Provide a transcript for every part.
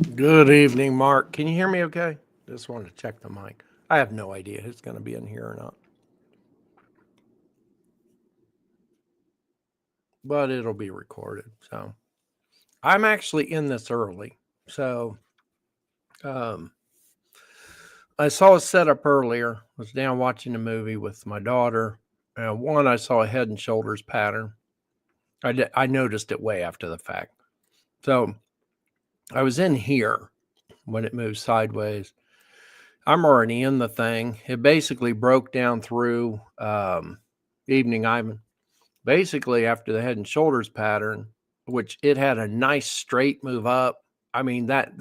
Good evening, Mark. Can you hear me okay? Just wanted to check the mic. I have no idea who's going to be in here or not, but it'll be recorded. So I'm actually in this early. So um, I saw a setup earlier, was down watching a movie with my daughter. One, I saw a head and shoulders pattern. I noticed it way after the fact. So I was in here when it moved sideways. I'm already in the thing. It basically broke down through Evening Ivan. Basically, after the head and shoulders pattern, which it had a nice straight move up. I mean, that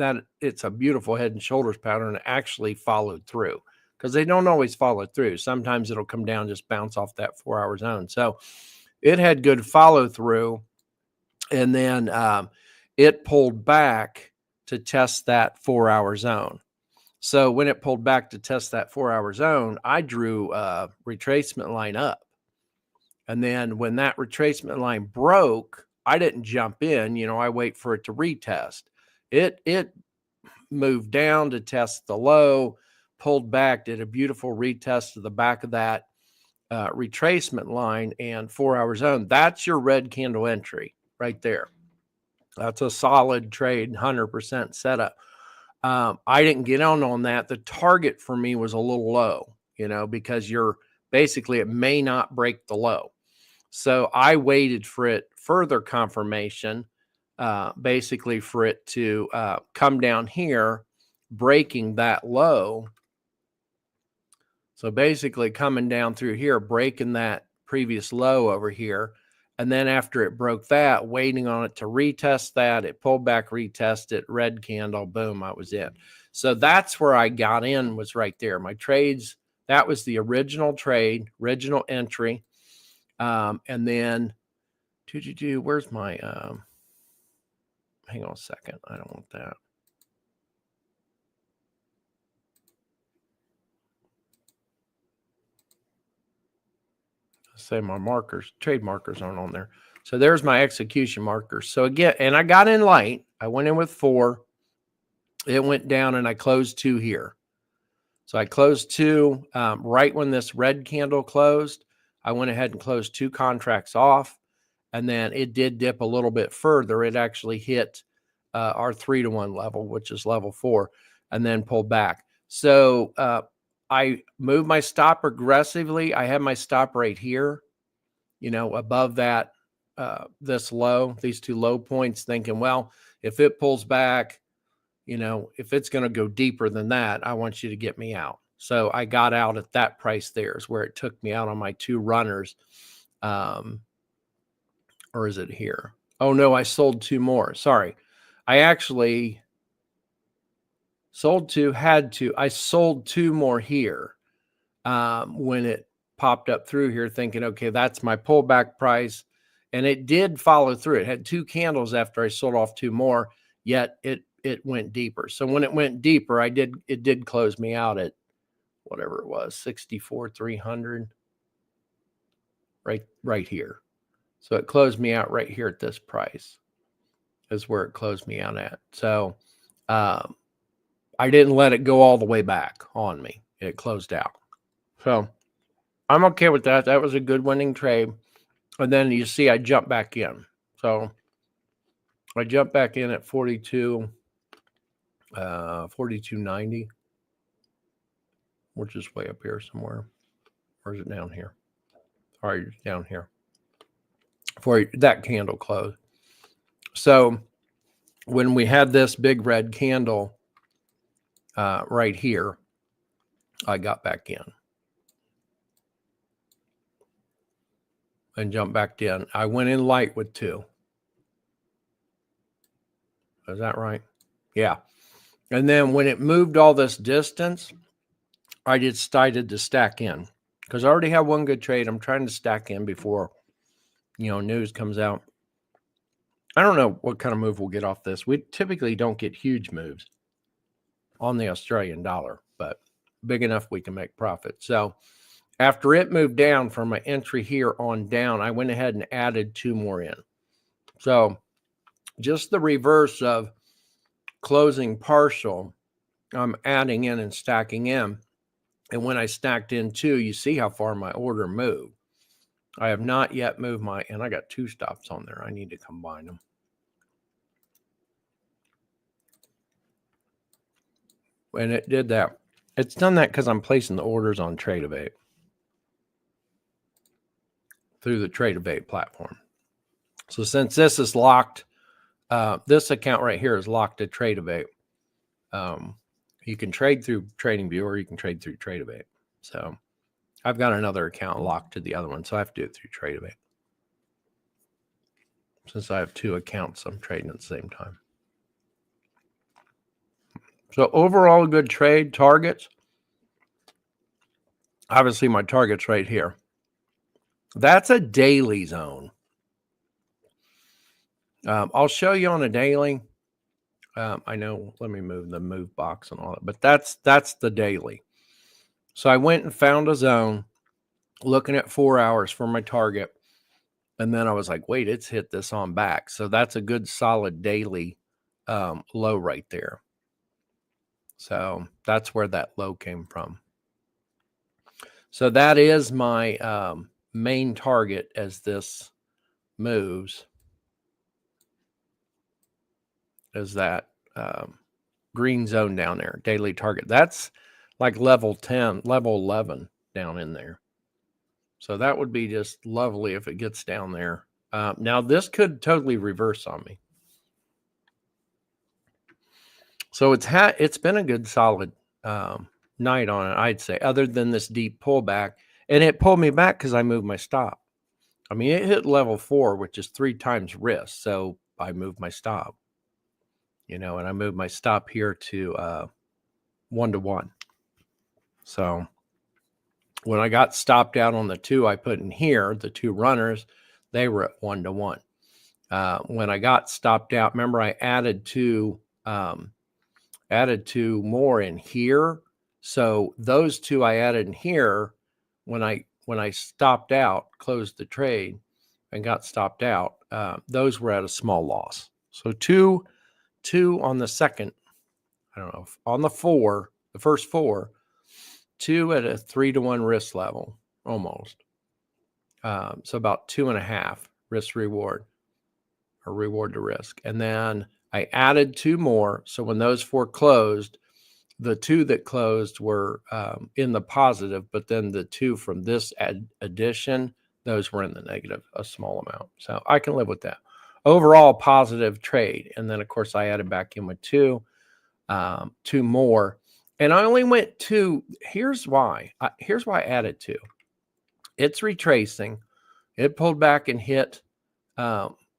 it's a beautiful head and shoulders pattern, actually followed through, because they don't always follow through. Sometimes it'll come down, just bounce off that 4 hour zone. So it had good follow through. And then it pulled back to test that 4 hour zone. So when it pulled back to test that 4 hour zone, I drew a retracement line up. And then when that retracement line broke, I didn't jump in. I wait for it to retest. It moved down to test the low, pulled back, did a beautiful retest to the back of that retracement line and 4 hour zone. That's your red candle entry right there. That's a solid trade, 100% setup. I didn't get on that. The target for me was a little low, because you're basically, it may not break the low. So I waited for it further confirmation, basically for it to come down here, breaking that low. So basically coming down through here, breaking that previous low over here. And then after it broke that, waiting on it to retest that, it pulled back, retest it, red candle, boom, I was in. So that's where I got in, was right there. My trades, that was the original trade, original entry. And then, where's my, hang on a second. I don't want that. Say my markers, trade markers aren't on there. So there's my execution markers. So again, and I got in light. I went in with 4. It went down and I closed 2 here. So I closed 2 right when this red candle closed. I went ahead and closed 2 contracts off. And then it did dip a little bit further. It actually hit our 3-to-1 level, which is level 4, and then pulled back. So I moved my stop aggressively. I had my stop right here, above that, this low, these 2 low points, thinking, well, if it pulls back, if it's going to go deeper than that, I want you to get me out. So I got out at that price there, is where it took me out on my 2 runners. Or is it here? Oh, no, I sold 2 more. Sorry. I actually sold 2, I sold 2 more here when it popped up through here, thinking, okay, that's my pullback price. And it did follow through. It had 2 candles after I sold off 2 more, yet it went deeper. So when it went deeper, it did close me out at whatever it was, 64,300 right here. So it closed me out right here at this price, is where it closed me out at. So I didn't let it go all the way back on me. It closed out. So I'm okay with that. That was a good winning trade. And then you see I jumped back in. So I jumped back in at 42.90, which is way up here somewhere. Or is it down here? All right, down here. For that candle close. So when we had this big red candle right here, I got back in and jumped back in. I went in light with 2. Is that right? Yeah. And then when it moved all this distance, I decided to stack in, because I already have 1 good trade. I'm trying to stack in before, news comes out. I don't know what kind of move we'll get off this. We typically don't get huge moves on the Australian dollar, but big enough we can make profit. So after it moved down from my entry here on down, I went ahead and added 2 more in. So just the reverse of closing partial, I'm adding in and stacking in. And when I stacked in 2, you see how far my order moved. I have not yet moved and I got 2 stops on there. I need to combine them. And it did that. It's done that because I'm placing the orders on Trade-A-Bait through the Trade-A-Bait platform. So since this is locked, this account right here is locked to Trade-A-Bait. You can trade through TradingView or you can trade through Trade-A-Bait. So I've got another account locked to the other one, so I have to do it through Trade-A-Bait. Since I have 2 accounts, I'm trading at the same time. So overall, good trade. Targets. Obviously, my target's right here. That's a daily zone. I'll show you on a daily. I know, let me move the move box and all that, but that's the daily. So I went and found a zone looking at 4 hours for my target. And then I was like, wait, it's hit this on back. So that's a good solid daily low right there. So that's where that low came from. So that is my main target as this moves, is that green zone down there, daily target. That's like level 10, level 11 down in there. So that would be just lovely if it gets down there. Now this could totally reverse on me. So it's been a good solid night on it, I'd say, other than this deep pullback. And it pulled me back because I moved my stop. I mean, it hit level 4, which is 3 times risk. So I moved my stop, and I moved my stop here to 1-to-1. So when I got stopped out on the 2 I put in here, the 2 runners, they were at 1-to-1. When I got stopped out, remember I added 2 more in here. So those 2 I added in here, when I stopped out, closed the trade and got stopped out, those were at a small loss. So two on the second, I don't know, on the first 4, 2 at a 3-to-1 risk level, almost. So about 2.5 risk reward, or reward to risk. And then I added 2 more. So when those 4 closed, the 2 that closed were in the positive, but then the 2 from this addition, those were in the negative, a small amount. So I can live with that. Overall, positive trade. And then, of course, I added back in with 2 more. And I only went 2. Here's why. Here's why I added 2. It's retracing. It pulled back and hit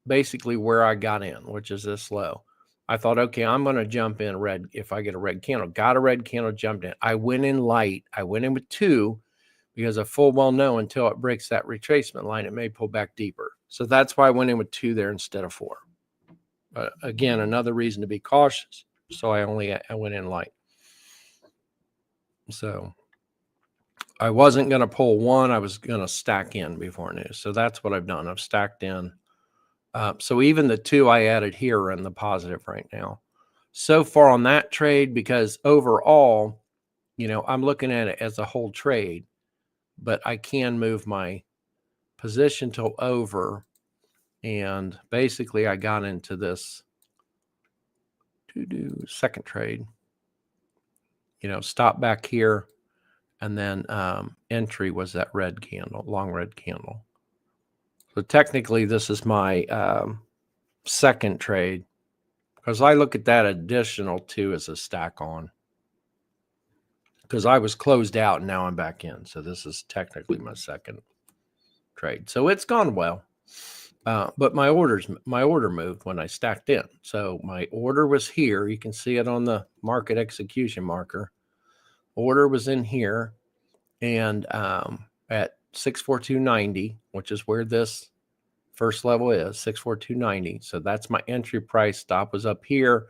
basically where I got in, which is this low. I thought, okay, I'm going to jump in red if I get a red candle. Got a red candle, jumped in. I went in light. I went in with 2 because I full well know until it breaks that retracement line, it may pull back deeper. So that's why I went in with 2 there instead of 4. But again, another reason to be cautious. So I went in light. So I wasn't going to pull 1. I was going to stack in before news. So that's what I've done. I've stacked in. So even the 2 I added here are in the positive right now. So far on that trade, because overall, I'm looking at it as a whole trade, but I can move my position till over. And basically I got into this to do second trade, stop back here. And then entry was that red candle, long red candle. So technically, this is my second trade because I look at that additional 2 as a stack on because I was closed out and now I'm back in. So this is technically my second trade. So it's gone well. But my order moved when I stacked in. So my order was here. You can see it on the market execution marker. Order was in here and at 642.90, which is where this first level is, 642.90. So that's my entry price. Stop was up here.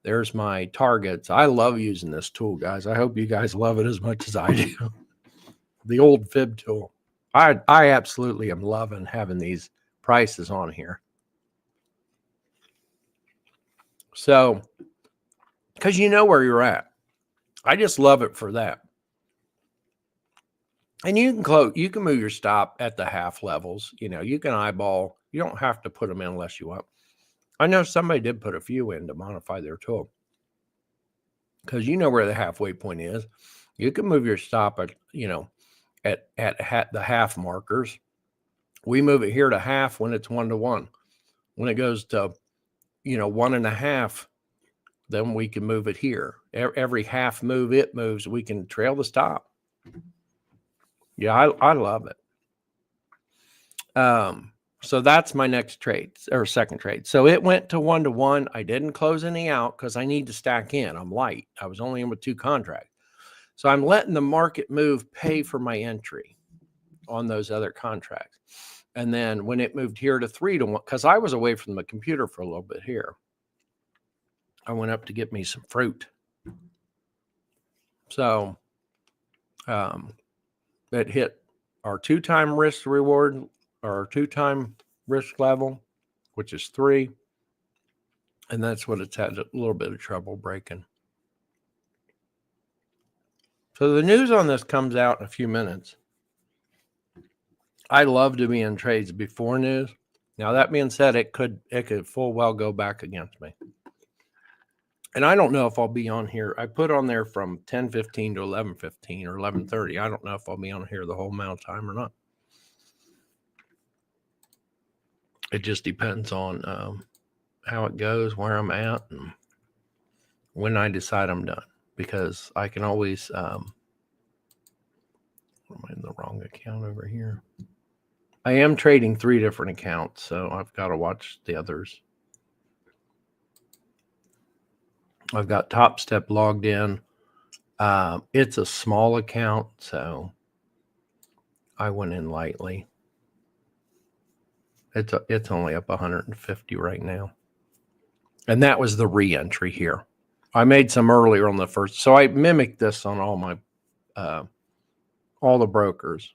There's my targets. I love using this tool, guys. I hope you guys love it as much as I do. The old fib tool. I absolutely am loving having these prices on here. So because you know where you're at. I just love it for that. And you can move your stop at the half levels. You can eyeball. You don't have to put them in unless you want. I know somebody did put a few in to modify their tool, because you know where the halfway point is. You can move your stop at the half markers. We move it here to half when it's 1-to-1. When it goes to 1.5, then we can move it here. Every half move it moves, we can trail the stop. Yeah, I love it. So that's my next trade, or second trade. So it went to 1-to-1. I didn't close any out because I need to stack in. I'm light. I was only in with 2 contracts. So I'm letting the market move pay for my entry on those other contracts. And then when it moved here to 3-to-1, because I was away from the computer for a little bit here, I went up to get me some fruit. So it hit our 2-time risk reward, or our 2-time risk level, which is 3. And that's what it's had a little bit of trouble breaking. So the news on this comes out in a few minutes. I love to be in trades before news. Now, that being said, it could full well go back against me. And I don't know if I'll be on here. I put on there from 10:15 to 11:15 or 11:30. I don't know if I'll be on here the whole amount of time or not. It just depends on how it goes, where I'm at, and when I decide I'm done. Because I can always, am I in the wrong account over here? I am trading 3 different accounts, so I've got to watch the others. I've got Top Step logged in. It's a small account, so I went in lightly. It's only up 150 right now. And that was the re-entry here. I made some earlier on the first. So I mimicked this on all my all the brokers.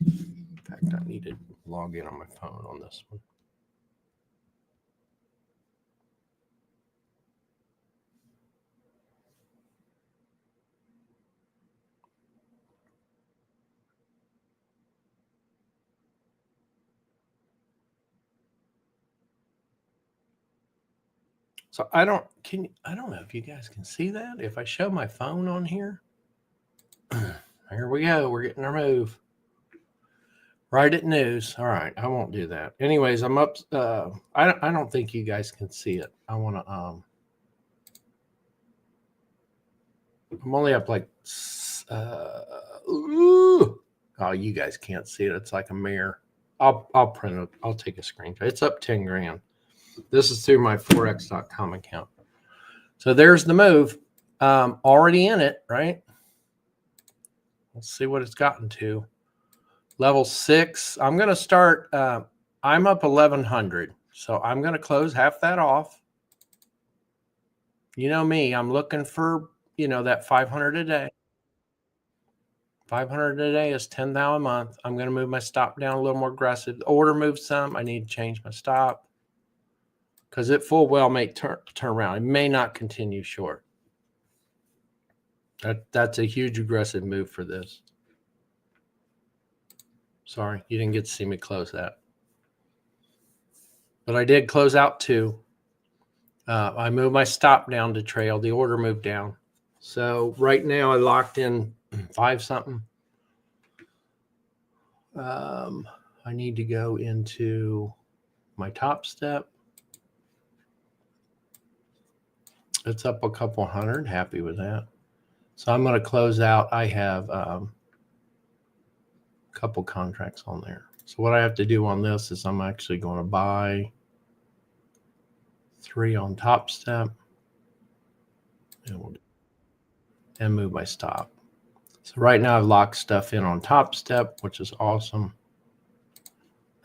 In fact, I need to log in on my phone on this one. So I don't know if you guys can see that. If I show my phone on here, here we go. We're getting our move. Right at news. All right, I won't do that. Anyways, I'm up. I don't think you guys can see it. I want to. I'm only up like. Ooh. Oh, you guys can't see it. It's like a mirror. I'll print it. I'll take a screenshot. It's up 10 grand. This is through my forex.com account. So there's the move. Already in it, right? Let's see what it's gotten to. Level 6. I'm going to start. I'm up 1,100. So I'm going to close half that off. You know me. I'm looking for, that 500 a day. 500 a day is 10,000 a month. I'm going to move my stop down a little more aggressive. The order moves some. I need to change my stop, because it full well may turn around. It may not continue short. That's a huge aggressive move for this. Sorry, you didn't get to see me close that. But I did close out 2. I moved my stop down to trail. The order moved down. So right now I locked in 5 something. I need to go into my top step. It's up a couple hundred. Happy with that. So I'm going to close out. I have a couple contracts on there. So what I have to do on this is I'm actually going to buy 3 on top step and move my stop. So right now I've locked stuff in on top step, which is awesome.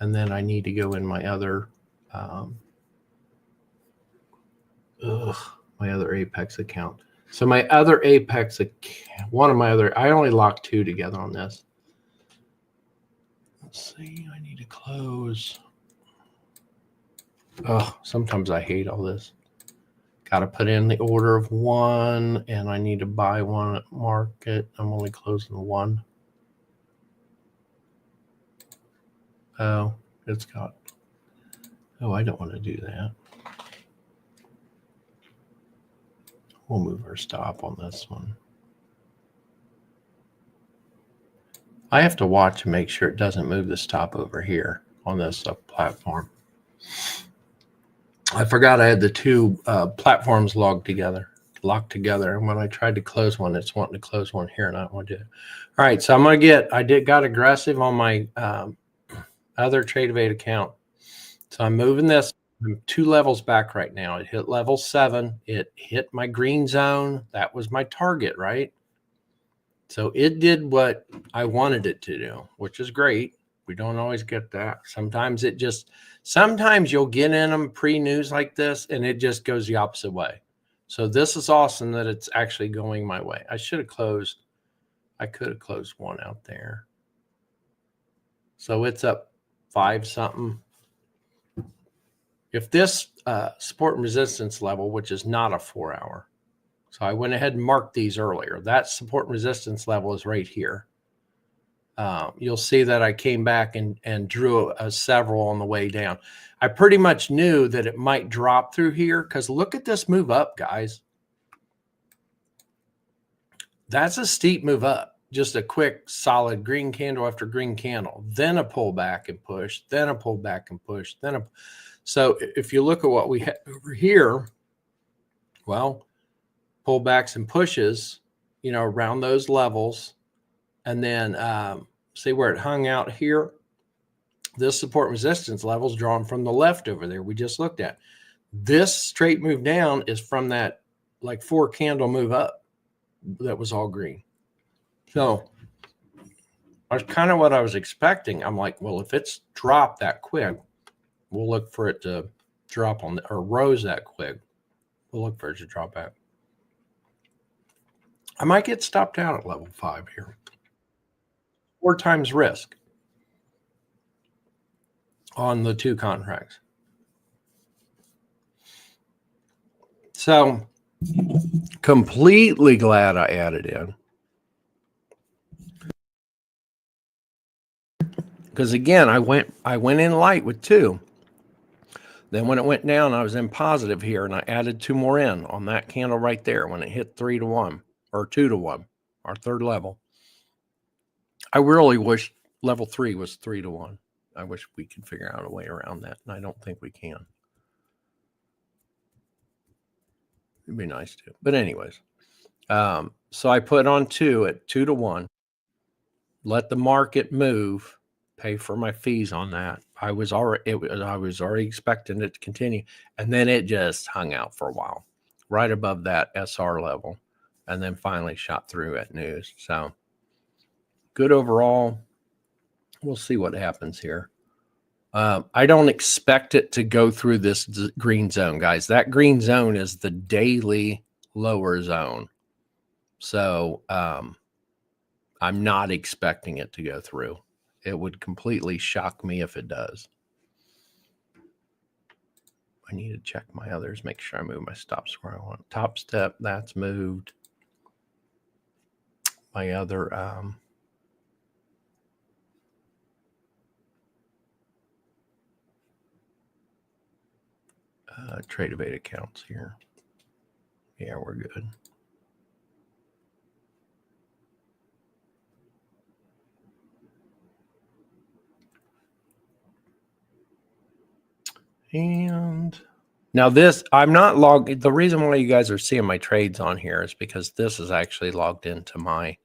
And then I need to go in my other my other Apex account. So my other Apex account, I only locked 2 together on this. Let's see, I need to close. Oh, sometimes I hate all this. Got to put in the order of one, and I need to buy one at market. I'm only closing one. Oh, it's got. Oh, I don't want to do that. We'll move our stop on this one. I have to watch and make sure it doesn't move the stop over here on this platform. I forgot I had the two platforms locked together. And when I tried to close one, it's wanting to close one here, and I don't want to do it. All right, so got aggressive on my other TradeAvate account. So I'm moving this. I'm 2 levels back right now. It hit level 7. It hit my green zone. That was my target, right? So it did what I wanted it to do, which is great. We don't always get that. Sometimes you'll get in them pre-news like this and it just goes the opposite way. So this is awesome that it's actually going my way. I could have closed one out there. So it's up 5 something. If this support and resistance level, which is not a 4-hour, so I went ahead and marked these earlier. That support and resistance level is right here. You'll see that I came back and drew several on the way down. I pretty much knew that it might drop through here because look at this move up, guys. That's a steep move up. Just a quick, solid green candle after green candle. Then a pullback and push. Then a pullback and push. So if you look at what we have over here, well, pullbacks and pushes, around those levels. And then see where it hung out here? This support resistance level is drawn from the left over there we just looked at. This straight move down is from that like 4 candle move up that was all green. So that's kind of what I was expecting. I'm like, well, if it's dropped that quick, we'll look for it to drop on or rose that quick. We'll look for it to drop back. I might get stopped out at level 5 here. 4 times risk on the 2 contracts. So completely glad I added in. Because again, I went in light with 2. Then when it went down, I was in positive here, and I added 2 more in on that candle right there when it hit 3 to 1 or 2 to 1, our third level. I really wish level 3 was 3 to 1. I wish we could figure out a way around that, and I don't think we can. It'd be nice to. But anyways, so I put on 2 at 2 to 1. Let the market move. Pay for my fees on that. I was already expecting it to continue, and then it just hung out for a while, right above that SR level, and then finally shot through at news. So good overall. We'll see what happens here. I don't expect it to go through this green zone, guys. That green zone is the daily lower zone. So I'm not expecting it to go through. It would completely shock me if it does. I need to check my others, make sure I move my stops where I want. Top step, that's moved. My other TradeAvate accounts here. Yeah, we're good. And now this, I'm not logged. The reason why you guys are seeing my trades on here is because this is actually logged into my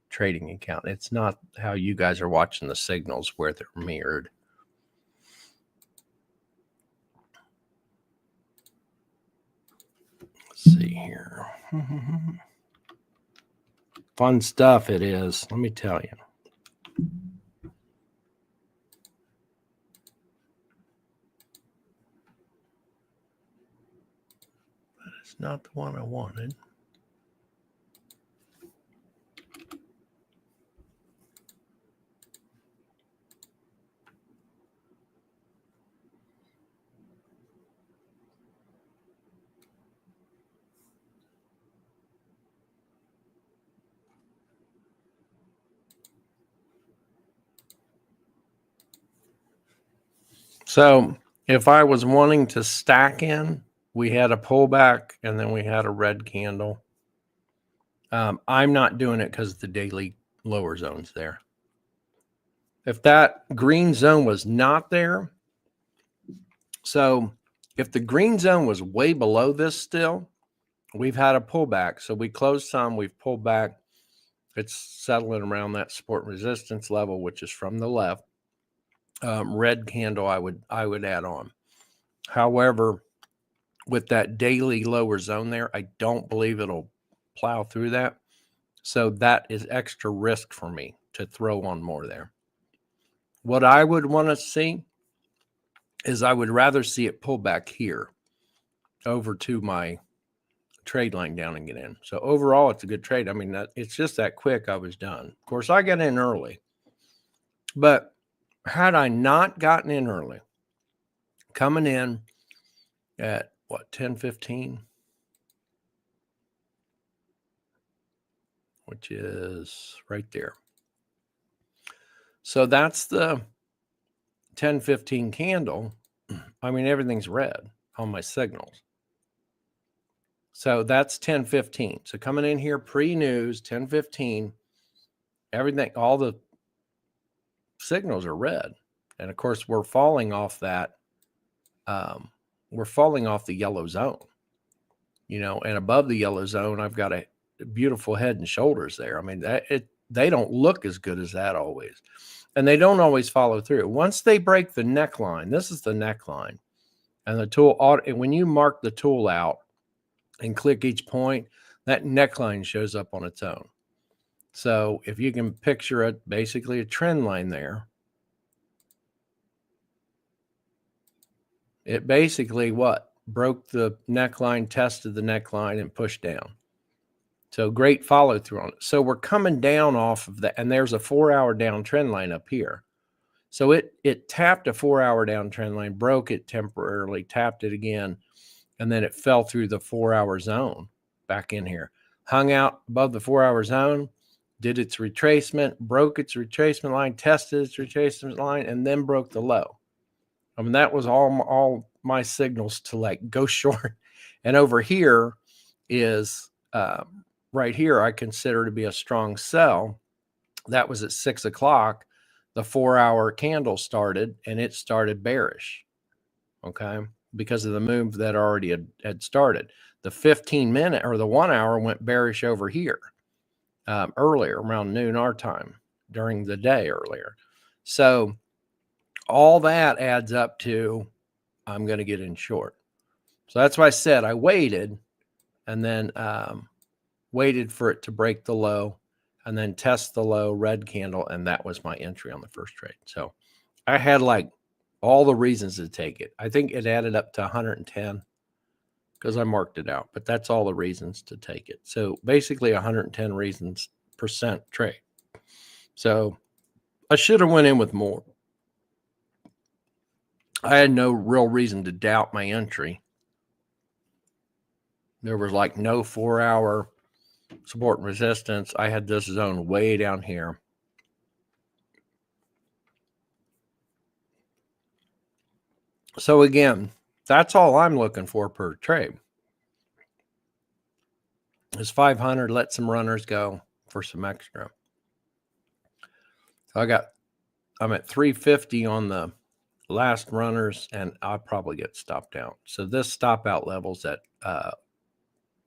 trading account. It's not how you guys are watching the signals where they're mirrored. Let's see here. Fun stuff it is, let me tell you. But it's not the one I wanted. So if I was wanting to stack in, we had a pullback and then we had a red candle. I'm not doing it because the daily lower zone's there. If that green zone was not there, so if the green zone was way below this still, we've had a pullback. So we closed some, we've pulled back. It's settling around that support and resistance level, which is from the left. Red candle I would add on. However, with that daily lower zone there, I don't believe it'll plow through that. So that is extra risk for me to throw on more there. What I would want to see is I would rather see it pull back here over to my trade line down and get in. So overall, it's a good trade. I mean, it's just that quick. I was done. Of course, I got in early, but had I not gotten in early, coming in at what, 10:15, which is right there. So that's the 10:15 candle. I mean, everything's red on my signals. So that's 10:15. So coming in here pre-news, 10:15, everything, all the signals are red. And of course, we're falling off that. We're falling off the yellow zone, and above the yellow zone, I've got a beautiful head and shoulders there. I mean, they don't look as good as that always. And they don't always follow through. Once they break the neckline, this is the neckline. And the tool, when you mark the tool out and click each point, that neckline shows up on its own. So if you can picture it, basically a trend line there, it basically broke the neckline, tested the neckline, and pushed down. So great follow through on it. So we're coming down off of that, and there's a 4-hour down trend line up here. So it tapped a 4-hour down trend line, broke it temporarily, tapped it again, and then it fell through the 4-hour zone back in here, hung out above the 4-hour zone, did its retracement, broke its retracement line, tested its retracement line, and then broke the low. I mean, that was all my signals to like go short. And over here is right here, I consider to be a strong sell. That was at 6 o'clock. The 4-hour candle started, and it started bearish. Okay. Because of the move that already had started. The 15-minute or the 1 hour went bearish over here earlier, around noon our time, during the day earlier. So all that adds up to I'm going to get in short. So that's why I said I waited and then waited for it to break the low and then test the low, red candle, and that was my entry on the first trade. So I had like all the reasons to take it. I think it added up to 110 because I marked it out, but that's all the reasons to take it. So basically 110 reasons percent trade. So I should have went in with more. I had no real reason to doubt my entry. There was like no 4-hour support and resistance. I had this zone way down here. So again, that's all I'm looking for per trade. Is 500, let some runners go for some extra. So I'm at 350 on the last runners, and I'll probably get stopped out. So this stop out level's at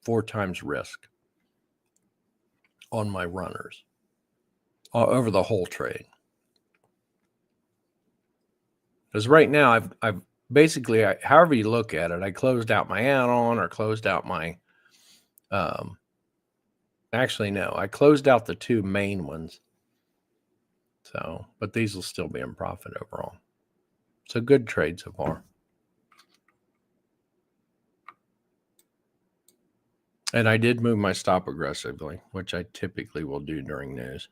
4 times risk on my runners over the whole trade. Because right now I've basically, however you look at it, I closed out my add-on or closed out my actually no, I closed out the 2 main ones. So, but these will still be in profit overall. So good trade so far. And I did move my stop aggressively, which I typically will do during news.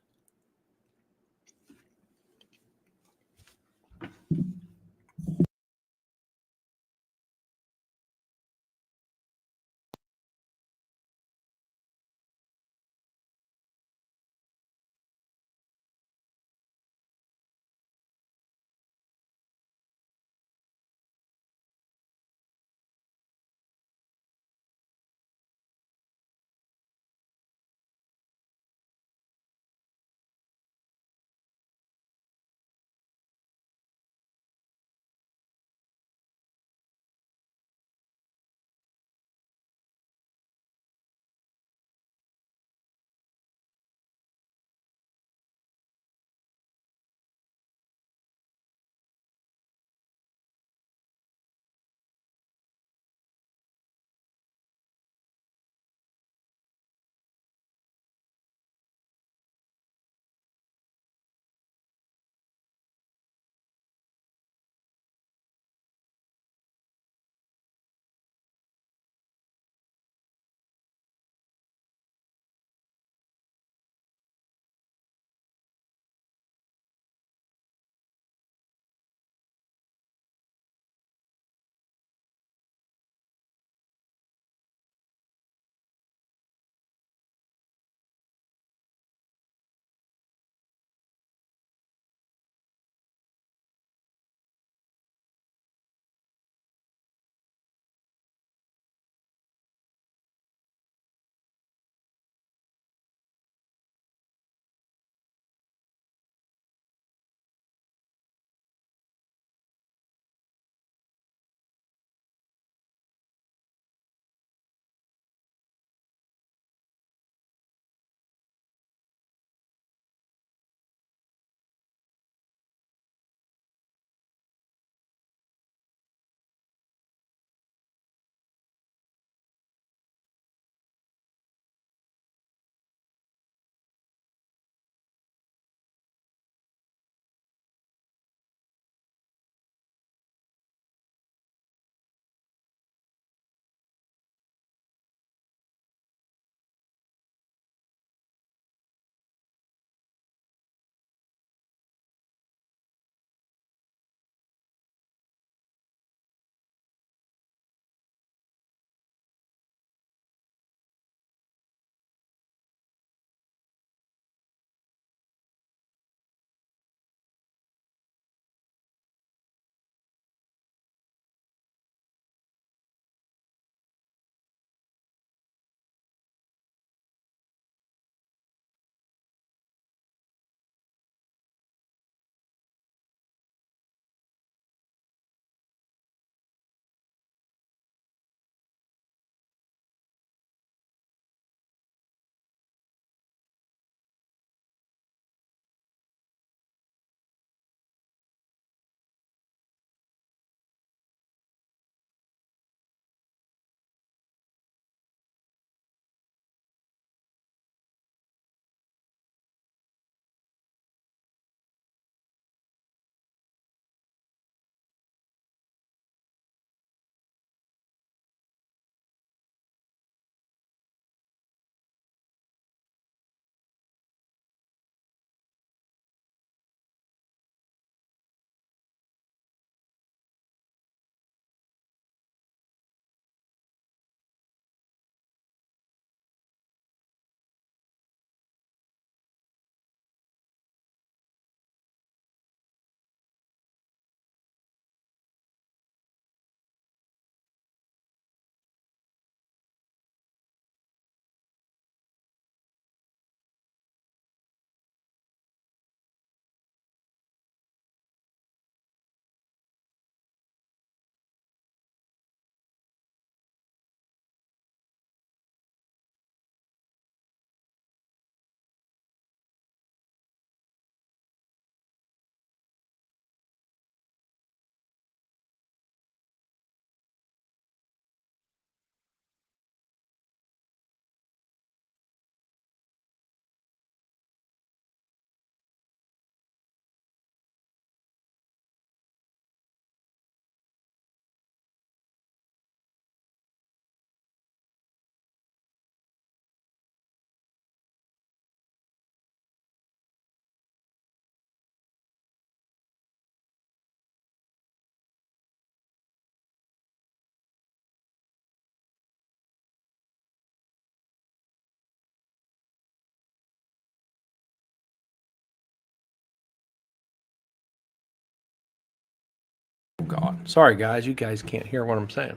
God. Sorry, guys. You guys can't hear what I'm saying.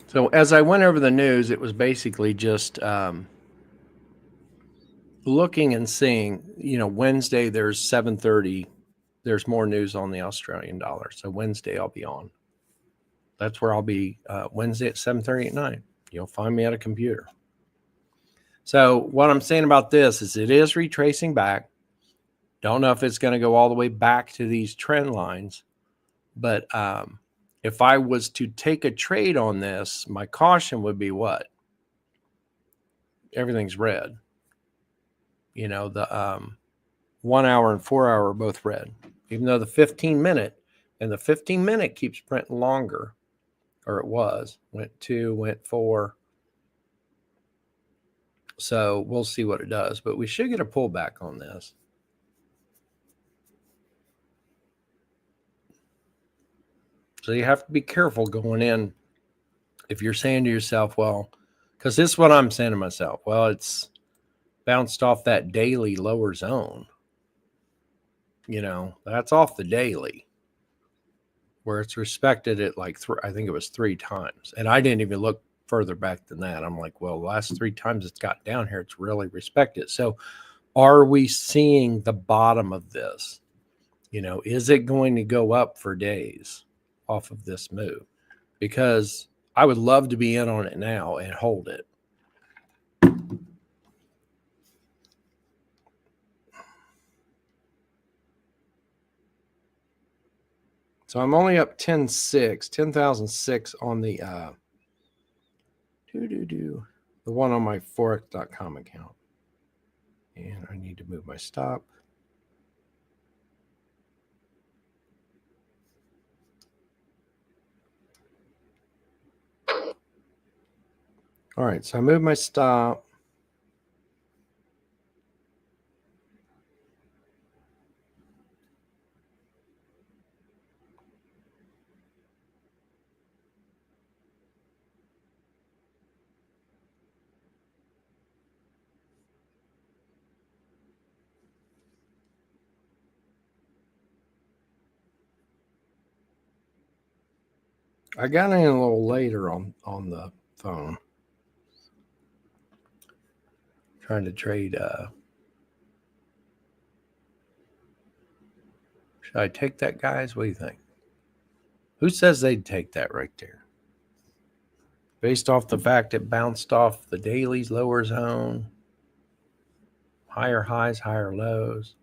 So as I went over the news, it was basically just looking and seeing, Wednesday there's 7:30. There's more news on the Australian dollar. So Wednesday I'll be on. That's where I'll be Wednesday at 7:30 at night. You'll find me at a computer. So what I'm saying about this is it is retracing back. Don't know if it's going to go all the way back to these trend lines. But if I was to take a trade on this, my caution would be what? Everything's red. The 1 hour and 4 hour are both red. Even though the 15-minute and the 15-minute keeps printing longer, or it was, went 2, went 4. So we'll see what it does, but we should get a pullback on this. So you have to be careful going in. If you're saying to yourself, well, because this is what I'm saying to myself, well, it's bounced off that daily lower zone. That's off the daily where it's respected at like I think it was 3 times. And I didn't even look further back than that. I'm like, well, the last 3 times it's got down here, it's really respected. So are we seeing the bottom of this? Is it going to go up for days off of this move? Because I would love to be in on it now and hold it. So I'm only up 10,006 on the the one on my forex.com account. And I need to move my stop. All right, so I moved my stop. I got in a little later on the phone. Trying to trade. Should I take that, guys? What do you think? Who says they'd take that right there? Based off the fact it bounced off the daily's lower zone, higher highs, higher lows.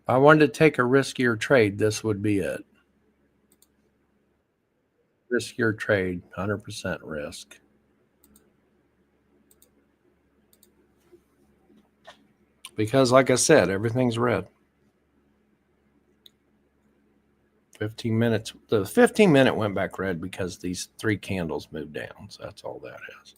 If I wanted to take a riskier trade, this would be it. Riskier trade, 100% risk. Because like I said, everything's red. 15 minutes. The 15-minute went back red because these 3 candles moved down. So that's all that is.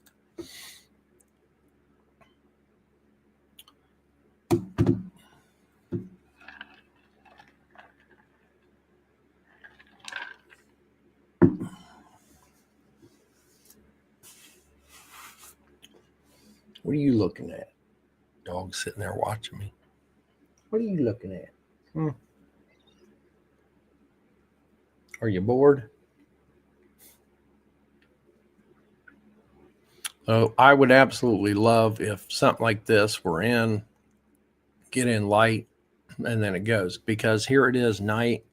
What are you looking at? Dog sitting there watching me. What are you looking at? Are you bored? So I would absolutely love if something like this were get in light, and then it goes. Because here it is night.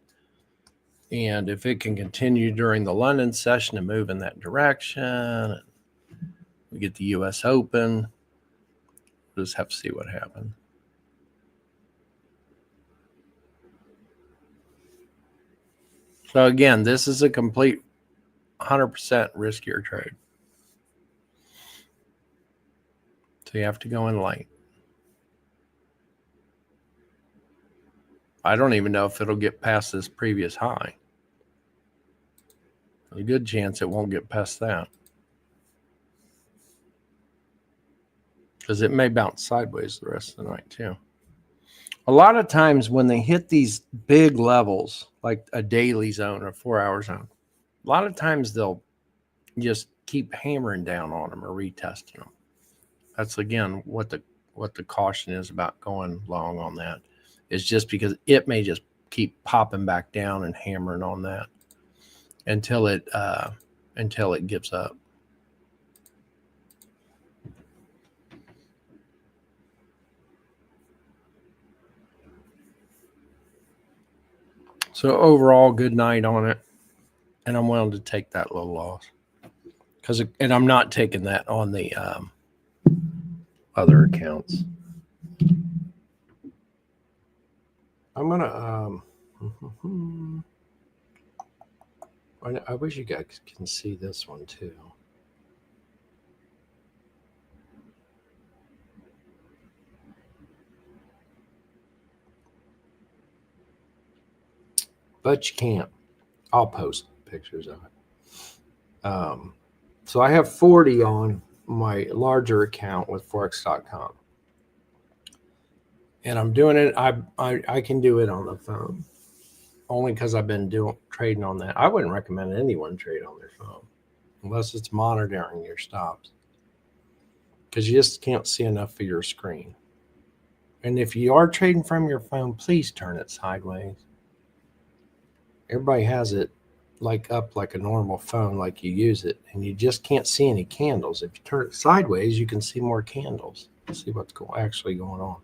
And if it can continue during the London session and move in that direction, we get the U.S. Open. We'll just have to see what happens. So again, this is a complete 100% riskier trade. So you have to go in light. I don't even know if it'll get past this previous high. There's a good chance it won't get past that. Because it may bounce sideways the rest of the night too. A lot of times when they hit these big levels, like a daily zone or a 4-hour zone, a lot of times they'll just keep hammering down on them or retesting them. That's again what the caution is about going long on that, is just because it may just keep popping back down and hammering on that until it gives up. So overall, good night on it, and I'm willing to take that little loss and I'm not taking that on the other accounts. I'm gonna. I wish you guys can see this one too. But you can't. I'll post pictures of it. So I have 40 on my larger account with Forex.com. And I'm doing it. I can do it on the phone only because I've been trading on that. I wouldn't recommend anyone trade on their phone unless it's monitoring your stops, because you just can't see enough of your screen. And if you are trading from your phone, please turn it sideways. Everybody has it up like a normal phone, like you use it, and you just can't see any candles. If you turn it sideways, you can see more candles. See what's actually going on.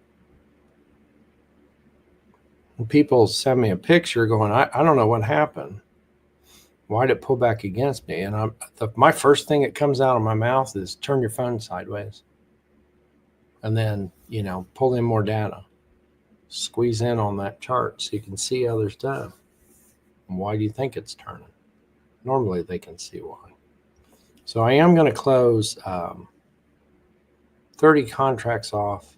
And people send me a picture going, I don't know what happened. Why did it pull back against me? And my first thing that comes out of my mouth is turn your phone sideways. And then, pull in more data. Squeeze in on that chart so you can see other stuff. And why do you think it's turning? Normally they can see why. So I am going to close 30 contracts off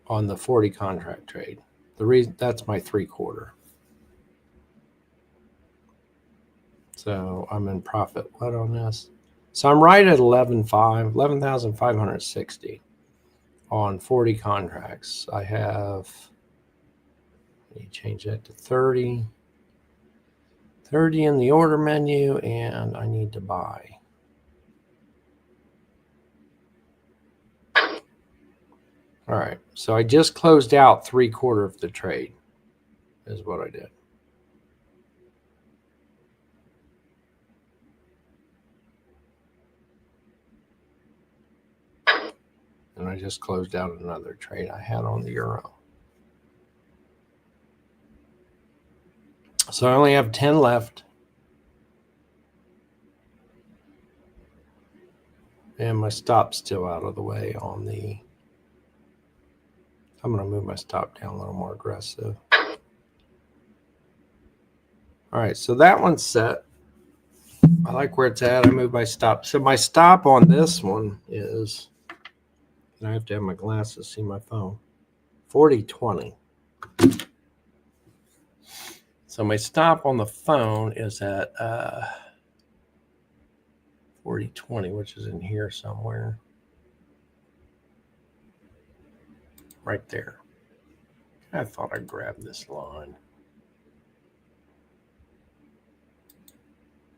on the 40 contract trade. The reason that's my 3/4. So I'm in profit. What on this? So I'm right at 11,560 on 40 contracts. I have, let me change that to 30. 30 in the order menu, and I need to buy. All right, so I just closed out 3/4 of the trade is what I did. And I just closed out another trade I had on the euro. So I only have 10 left. And my stop's still out of the way on the... I'm going to move my stop down a little more aggressive. All right, so that one's set. I like where it's at. I moved my stop. So my stop on this one is, and I have to have my glasses to see my phone, 40.20. So my stop on the phone is at 40.20, which is in here somewhere. Right there. I thought I grabbed this line.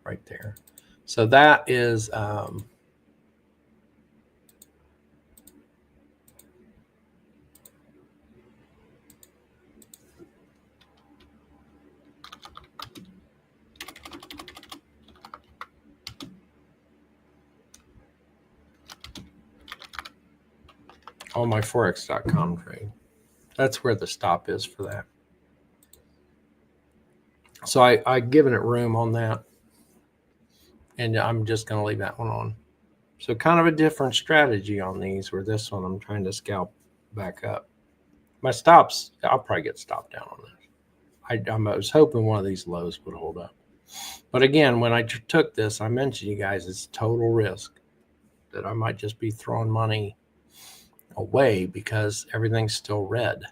Right there. So that is on my Forex.com trade. That's where the stop is for that. So I've given it room on that. And I'm just going to leave that one on. So kind of a different strategy on these, where this one I'm trying to scalp back up. My stops, I'll probably get stopped down on this. I was hoping one of these lows would hold up. But again, when I took this, I mentioned you guys it's total risk, that I might just be throwing money away because everything's still red.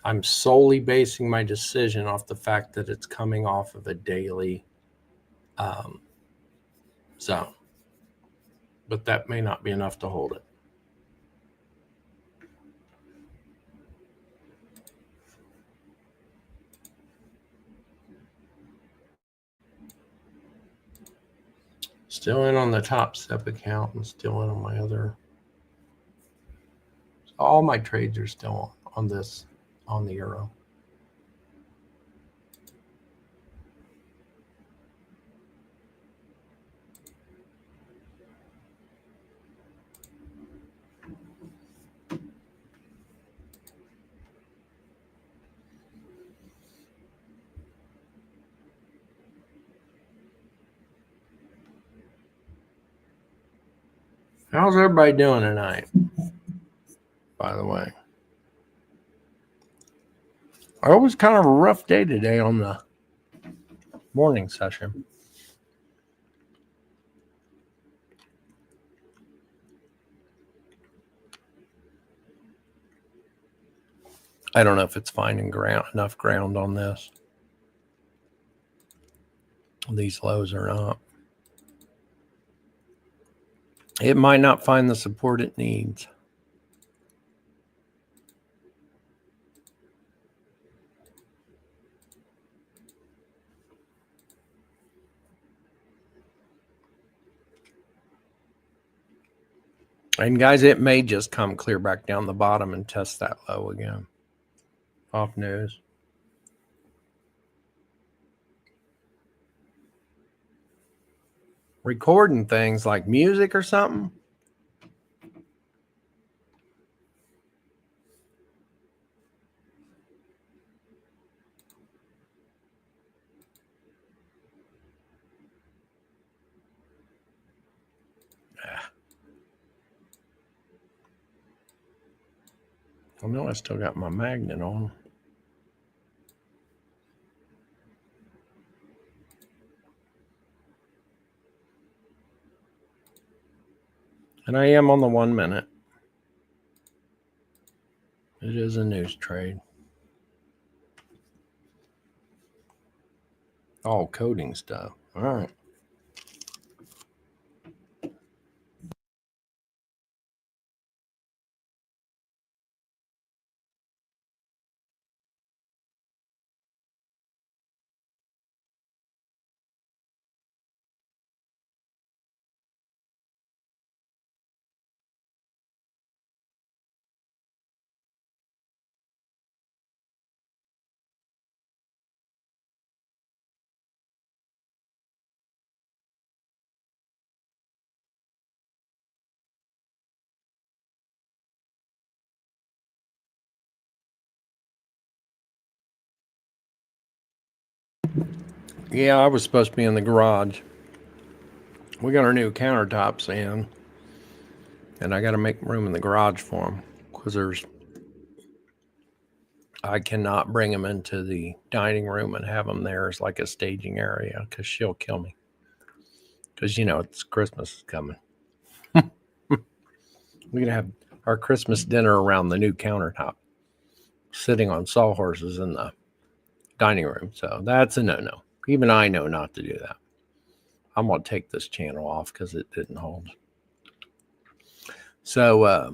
I'm solely basing my decision off the fact that it's coming off of a daily zone. But that may not be enough to hold it. Still in on the top step account and still in on my other. So all my trades are still on this on the euro. How's everybody doing tonight? By the way, it was kind of a rough day today on the morning session. I don't know if it's finding enough ground on this. These lows are not. It might not find the support it needs. And guys, it may just come clear back down the bottom and test that low again. Off news. Recording things like music or something. I know I still got my magnet on. And I am on the 1 minute. It is a news trade. All coding stuff. All right. Yeah, I was supposed to be in the garage. We got our new countertops in, and I got to make room in the garage for them because I cannot bring them into the dining room and have them there as like a staging area because she'll kill me. Because, it's Christmas is coming. We're going to have our Christmas dinner around the new countertop, sitting on sawhorses in the dining room. So that's a no-no. Even I know not to do that. I'm going to take this channel off because it didn't hold. So I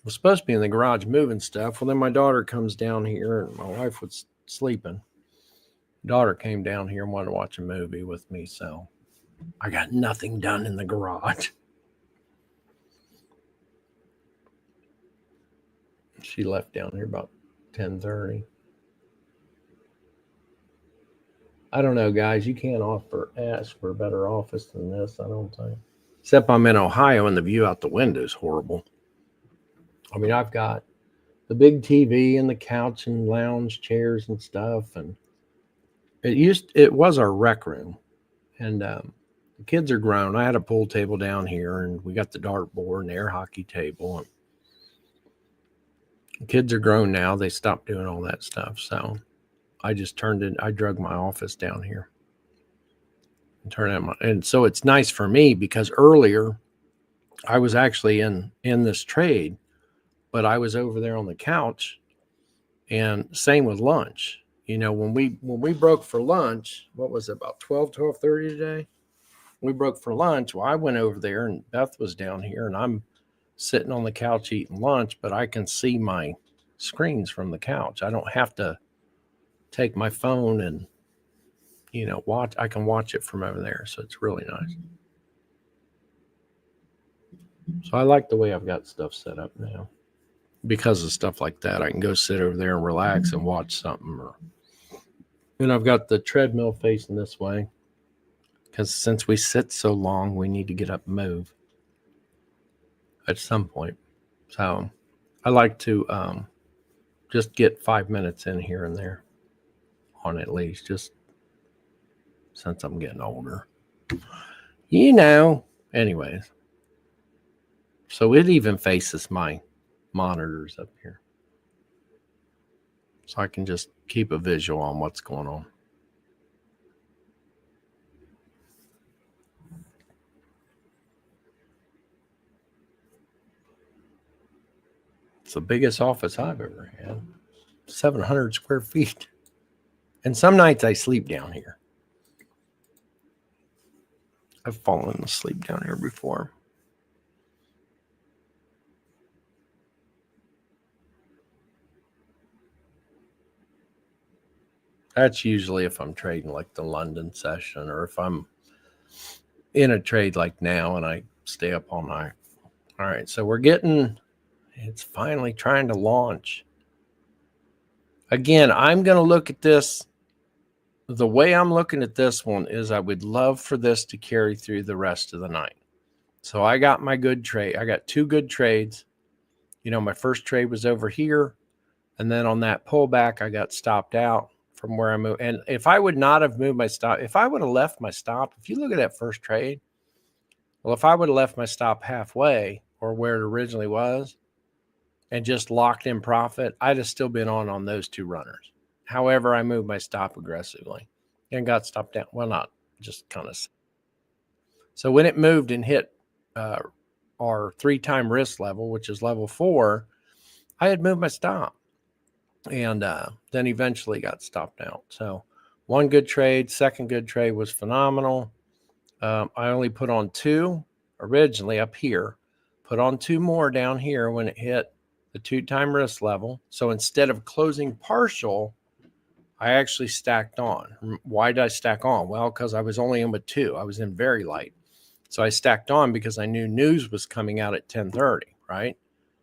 was supposed to be in the garage moving stuff. Well, then my daughter comes down here, and my wife was sleeping. Daughter came down here and wanted to watch a movie with me. So I got nothing done in the garage. She left down here about 10:30. I don't know, guys. You can't ask for a better office than this, I don't think. Except I'm in Ohio and the view out the window is horrible. I mean, I've got the big TV and the couch and lounge chairs and stuff, and it was our rec room, and the kids are grown. I had a pool table down here, and we got the dartboard and the air hockey table, and the kids are grown now. They stopped doing all that stuff, so I just I drug my office down here and and so it's nice for me because earlier I was actually in this trade, but I was over there on the couch, and same with lunch. When we broke for lunch, what was it, about 12:30 today? We broke for lunch. Well, I went over there and Beth was down here, and I'm sitting on the couch eating lunch, but I can see my screens from the couch. I don't have to take my phone and watch. I can watch it from over there, so it's really nice. So I like the way I've got stuff set up now. because of stuff like that. I can go sit over there and relax and watch something. And I've got the treadmill facing this way because since we sit so long, we need to get up and move at some point. So I like to just get 5 minutes in here and there on at least, just since I'm getting older. Anyways. So it even faces my monitors up here. So I can just keep a visual on what's going on. It's the biggest office I've ever had. 700 square feet. And some nights I sleep down here. I've fallen asleep down here before. That's usually if I'm trading like the London session or if I'm in a trade like now and I stay up all night. All right, so it's finally trying to launch. Again, I'm going to look at this. The way I'm looking at this one is I would love for this to carry through the rest of the night. So I got my good trade. I got 2 good trades. My first trade was over here. And then on that pullback, I got stopped out from where I moved. And if I would not have moved my stop, if I would have left my stop, if you look at that first trade, well, if I would have left my stop halfway or where it originally was and just locked in profit, I'd have still been on those 2 runners. However, I moved my stop aggressively and got stopped down. Well, not just kind of. So when it moved and hit our 3-time risk level, which is level 4, I had moved my stop and then eventually got stopped out. So 1 good trade, second good trade was phenomenal. I only put on 2 originally up here, put on 2 more down here when it hit the 2-time risk level. So instead of closing partial, I actually stacked on. Why did I stack on? Well, because I was only in with 2. I was in very light. So I stacked on because I knew news was coming out at 10:30, right?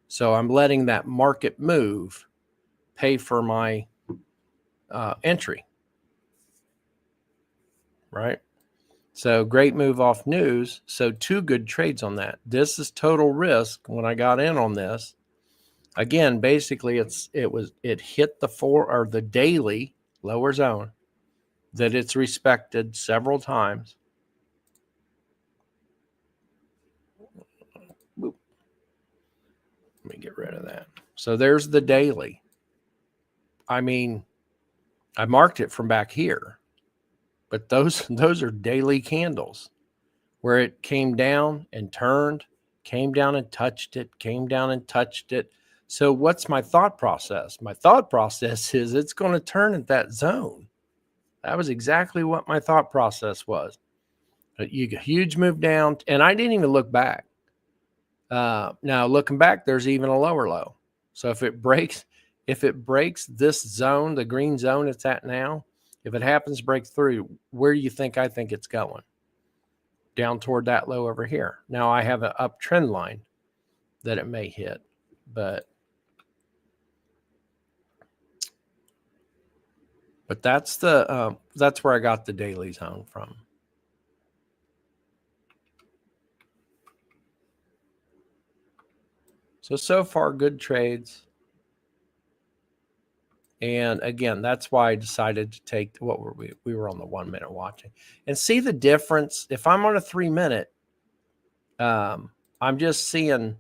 So I'm letting that market move pay for my entry, right? So great move off news. So 2 good trades on that. This is total risk when I got in on this. Again, basically it hit the 4 or the daily lower zone that it's respected several times. Let me get rid of that. So there's the daily. I mean, I marked it from back here, but those are daily candles where it came down and turned, came down and touched it, came down and touched it. So what's my thought process? My thought process is it's going to turn at that zone. That was exactly what my thought process was. You get a huge move down, and I didn't even look back. Now looking back, there's even a lower low. So if it breaks this zone, the green zone it's at now, if it happens to break through, where do you think I think it's going? Down toward that low over here. Now I have an uptrend line that it may hit, but that's where I got the daily zone from. So far, good trades. And again, that's why I decided to take what were we were on the 1 minute watching and see the difference. If I'm on a 3 minute, I'm just seeing,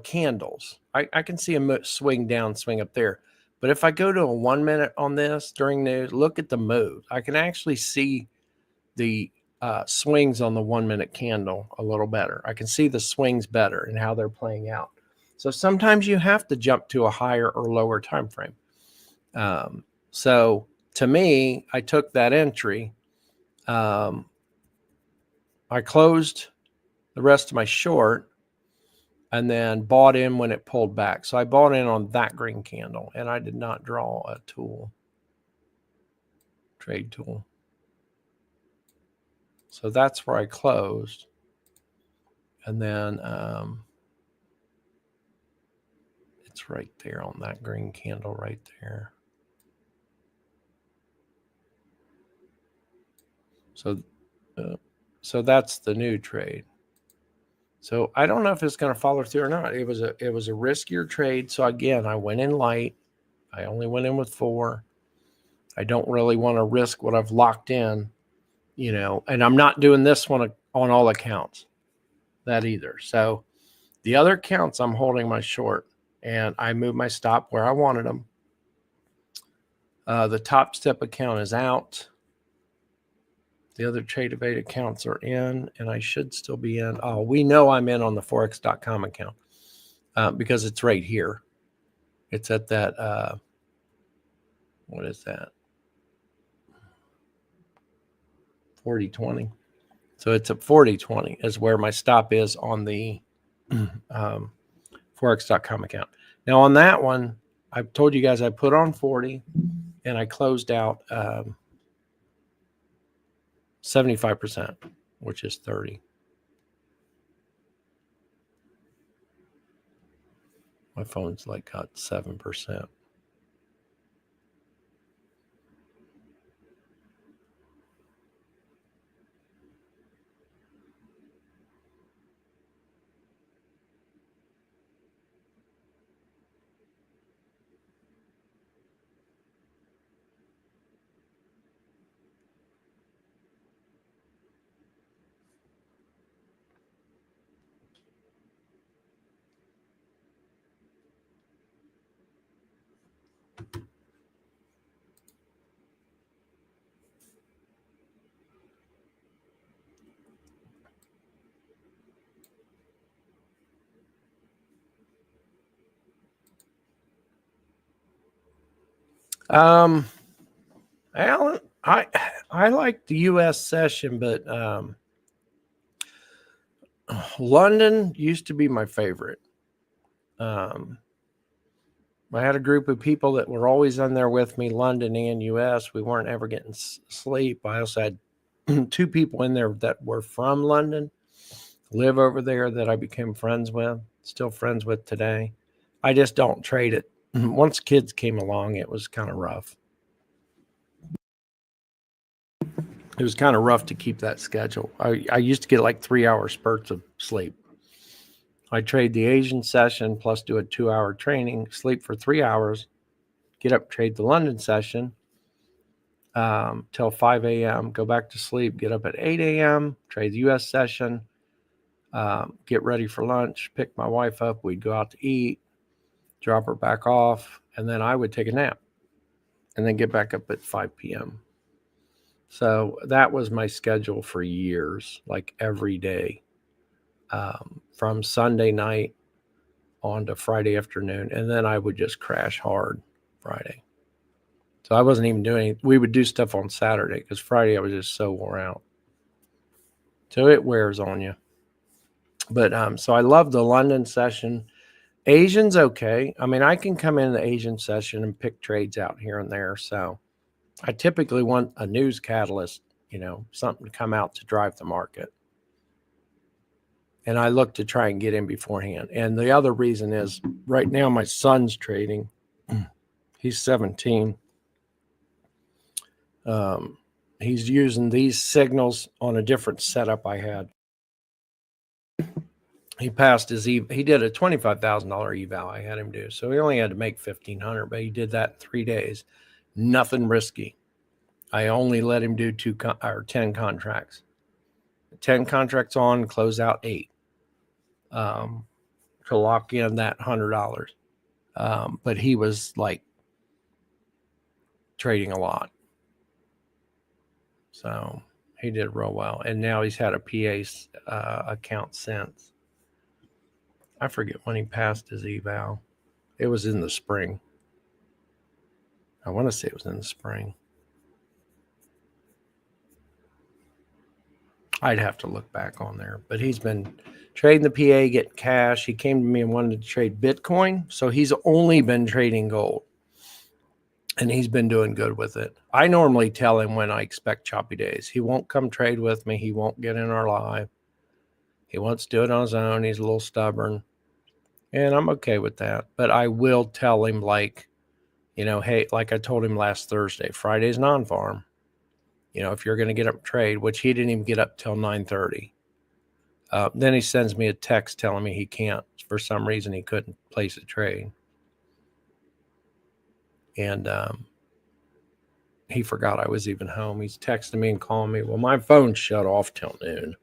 candles. I can see a swing down, swing up there. But if I go to a 1 minute on this during news, look at the move. I can actually see the swings on the 1 minute candle a little better. I can see the swings better and how they're playing out. So sometimes you have to jump to a higher or lower time frame. So to me, I took that entry. I closed the rest of my short and then bought in when it pulled back. So I bought in on that green candle and I did not draw a trade tool. So that's where I closed. And then it's It's right there on that green candle right there. So that's the new trade. So I don't know if it's going to follow through or not. It was a riskier trade. So again, I went in light. I only went in with 4. I don't really want to risk what I've locked in, and I'm not doing this one on all accounts, that either. So the other accounts, I'm holding my short, and I moved my stop where I wanted them. The Top Step account is out. The other Trade Evade accounts are in, and I should still be in. Oh, we know I'm in on the Forex.com account because it's right here. It's at that, what is that? 40.20. So it's at 40.20 is where my stop is on the Forex.com account. Now on that one, I've told you guys I put on 40 and I closed out 75%, which is 30. My phone's like got 7%. Alan, I like the U.S. session, but London used to be my favorite. I had a group of people that were always on there with me, London and U.S. We weren't ever getting sleep. I also had 2 people in there that were from London, live over there, that I became friends with, still friends with today. I just don't trade it. Once kids came along, it was kind of rough. It was kind of rough to keep that schedule. I used to get like 3-hour spurts of sleep. I trade the Asian session plus do a 2-hour training, sleep for 3 hours, get up, trade the London session till 5 a.m., go back to sleep, get up at 8 a.m., trade the U.S. session, get ready for lunch, pick my wife up, we'd go out to eat, drop her back off, and then I would take a nap and then get back up at 5 p.m. So that was my schedule for years, like every day, from Sunday night on to Friday afternoon. And then I would just crash hard Friday. So I wasn't even doing, we would do stuff on Saturday because Friday I was just so wore out. So it wears on you. But so I love the London session. Asian's okay. I mean, I can come in the Asian session and pick trades out here and there. So I typically want a news catalyst, something to come out to drive the market. And I look to try and get in beforehand. And the other reason is right now my son's trading. He's 17. He's using these signals on a different setup I had. He passed his he did a $25,000 eval I had him do. So he only had to make $1,500, but he did that in 3 days. Nothing risky. I only let him do 10 contracts. 10 contracts on, close out 8 to lock in that $100. But he was like trading a lot. So he did real well. And now he's had a PA account since. I forget when he passed his eval. It was in the spring. I want to say it was in the spring. I'd have to look back on there. But he's been trading the PA, getting cash. He came to me and wanted to trade Bitcoin. So he's only been trading gold. And he's been doing good with it. I normally tell him when I expect choppy days. He won't come trade with me. He won't get in our live. He wants to do it on his own. He's a little stubborn. And I'm okay with that. But I will tell him, like, hey, like I told him last Thursday, Friday's non-farm. If you're going to get up trade, which he didn't even get up till 9:30. Then he sends me a text telling me he can't. For some reason, he couldn't place a trade. And he forgot I was even home. He's texting me and calling me. Well, my phone's shut off till noon.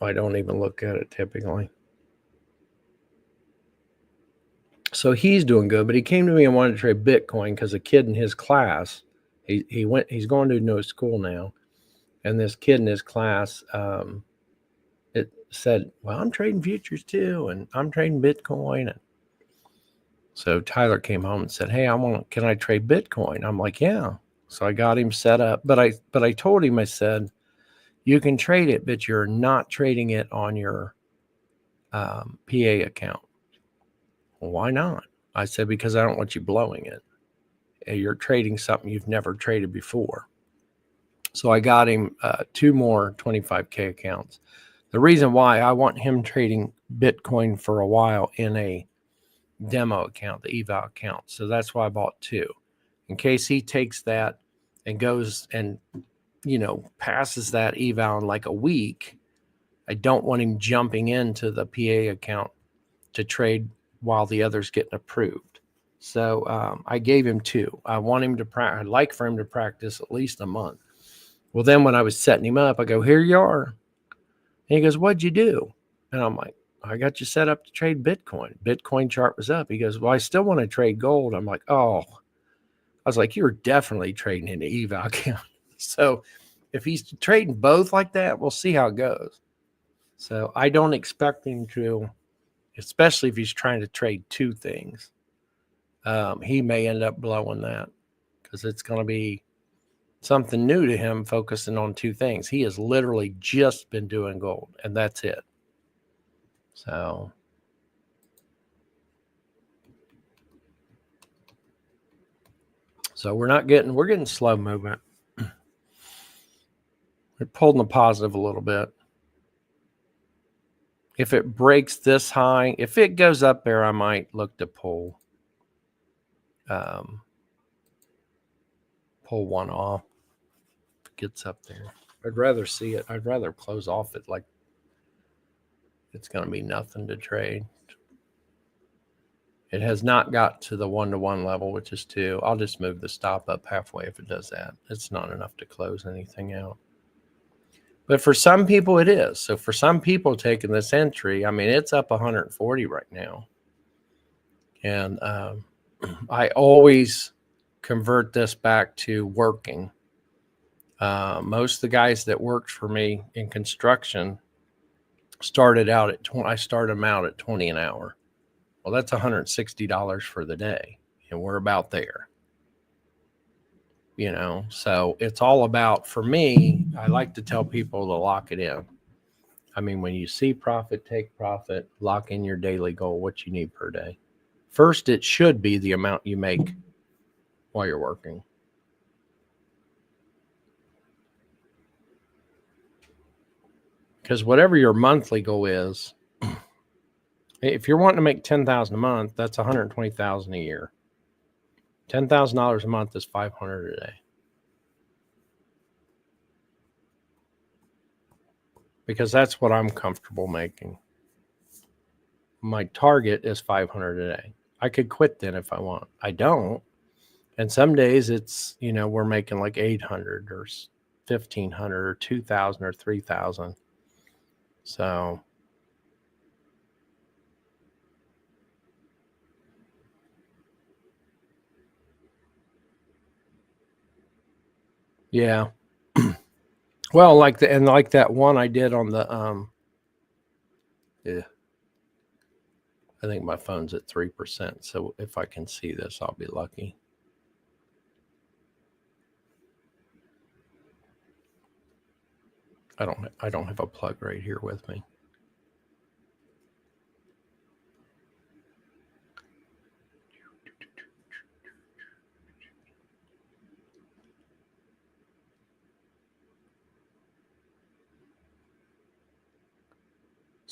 I don't even look at it typically. So he's doing good, but he came to me and wanted to trade Bitcoin because a kid in his class, he's going to a new school now, and this kid in his class, it said, well, I'm trading futures too, and I'm trading Bitcoin. And so Tyler came home and said, hey, can I trade Bitcoin? I'm like, yeah. So I got him set up, but I told him, I said, you can trade it, but you're not trading it on your PA account. Well, why not? I said, because I don't want you blowing it. You're trading something you've never traded before. So I got him 2 more 25K accounts. The reason why I want him trading Bitcoin for a while in a demo account, the eval account. So that's why I bought 2. In case he takes that and goes and, passes that eval in like a week, I don't want him jumping into the PA account to trade while the other's getting approved. So I gave him 2. I want him to I'd like for him to practice at least a month. Well, then when I was setting him up, I go, here you are. And he goes, what'd you do? And I'm like, I got you set up to trade Bitcoin. Bitcoin chart was up. He goes, well, I still want to trade gold. I'm like, oh. I was like, you're definitely trading in the eval account. So if he's trading both like that, we'll see how it goes. So I don't expect him to, especially if he's trying to trade 2 things. He may end up blowing that because it's going to be something new to him, focusing on 2 things. He has literally just been doing gold, and that's it. So we're getting slow movement. We're pulling the positive a little bit. If it breaks this high, if it goes up there, I might look to pull one off. If it gets up there, I'd rather see it. I'd rather close off it like it's going to be nothing to trade. It has not got to the 1-to-1 level, which is 2. I'll just move the stop up halfway if it does that. It's not enough to close anything out. But for some people, it is. So for some people taking this entry, I mean, it's up 140 right now. And I always convert this back to working. Most of the guys that worked for me in construction started out at I started them out at 20 an hour. Well, that's $160 for the day, and we're about there. So it's all about, for me, I like to tell people to lock it in. I mean, when you see profit, take profit, lock in your daily goal, what you need per day. First, it should be the amount you make while you're working. Because whatever your monthly goal is, if you're wanting to make $10,000 a month, that's $120,000 a year. $10,000 a month is $500 a day. Because that's what I'm comfortable making. My target is $500 a day. I could quit then if I want. I don't. And some days it's, we're making like 800 or 1,500 or 2,000 or 3,000. So yeah. Well, like that one I did on the yeah. I think my phone's at 3%. So if I can see this, I'll be lucky. I don't have a plug right here with me.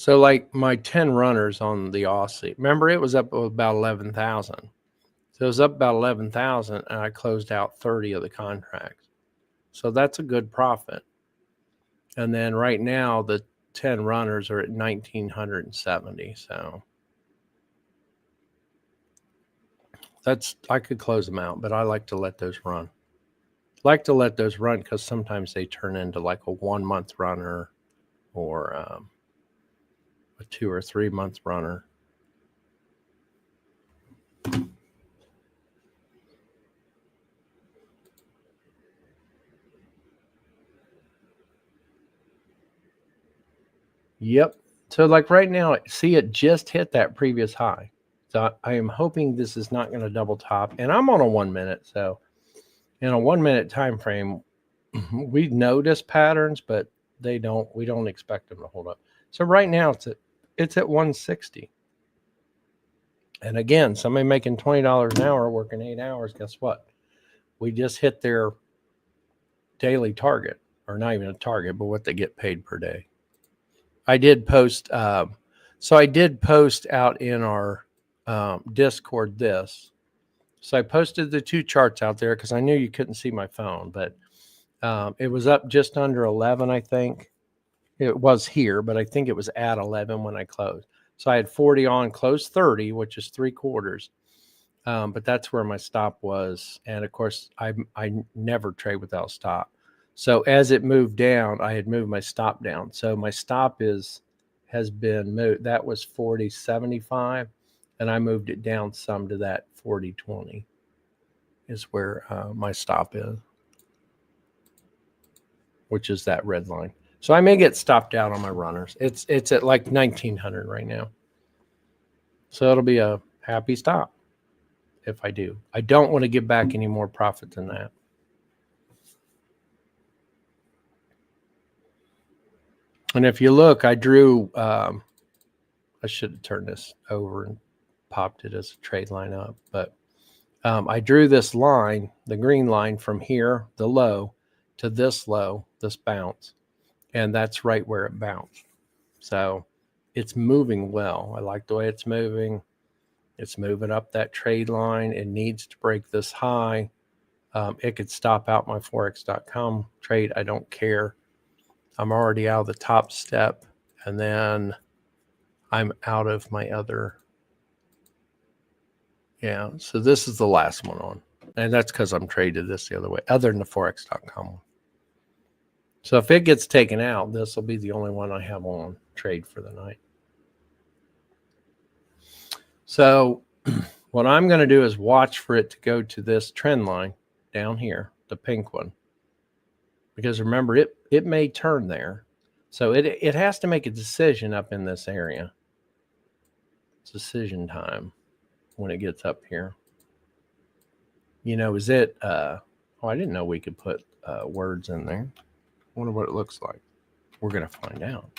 So like my 10 runners on the Aussie, remember it was up about 11,000. So it was up about 11,000 and I closed out 30 of the contracts. So that's a good profit. And then right now the 10 runners are at 1,970. So I could close them out, but I like to let those run. Like to let those run because sometimes they turn into like a 1 month runner or a 2 or 3 month runner. Yep. So like right now, see it just hit that previous high. So I am hoping this is not going to double top. And I'm on a 1 minute. So in a 1 minute time frame, we notice patterns, but we don't expect them to hold up. So right now it's at 160. And again, somebody making $20 an hour working 8 hours, guess what? We just hit their daily target, or not even a target, but what they get paid per day. I did post, I did post out in our Discord this. So I posted the 2 charts out there because I knew you couldn't see my phone, but it was up just under 11, I think. It was here, but I think it was at 11 when I closed. So I had 40 on, closed 30, which is 3/4. But that's where my stop was. And of course, I never trade without stop. So as it moved down, I had moved my stop down. So my stop has been moved. That was 40.75, and I moved it down some to that 40.20 is where my stop is, which is that red line. So I may get stopped out on my runners. It's at like 1,900 right now. So it'll be a happy stop if I do. I don't want to give back any more profit than that. And if you look, I drew, I should have turned this over and popped it as a trade line up, but I drew this line, the green line from here, the low, to this low, this bounce, and that's right where it bounced. So it's moving well. I like the way it's moving. It's moving up that trade line. It needs to break this high. It could stop out my forex.com trade. I don't care. I'm already out of the top step, and then I'm out of my other. Yeah, so this is the last one on, and that's because I'm traded this the other way, other than the forex.com one. So if it gets taken out, this will be the only one I have on trade for the night. So what I'm going to do is watch for it to go to this trend line down here, the pink one, because remember, it may turn there. So it has to make a decision up in this area. It's decision time when it gets up here. You know, is it, I didn't know we could put words in there. I wonder what it looks like. We're going to find out.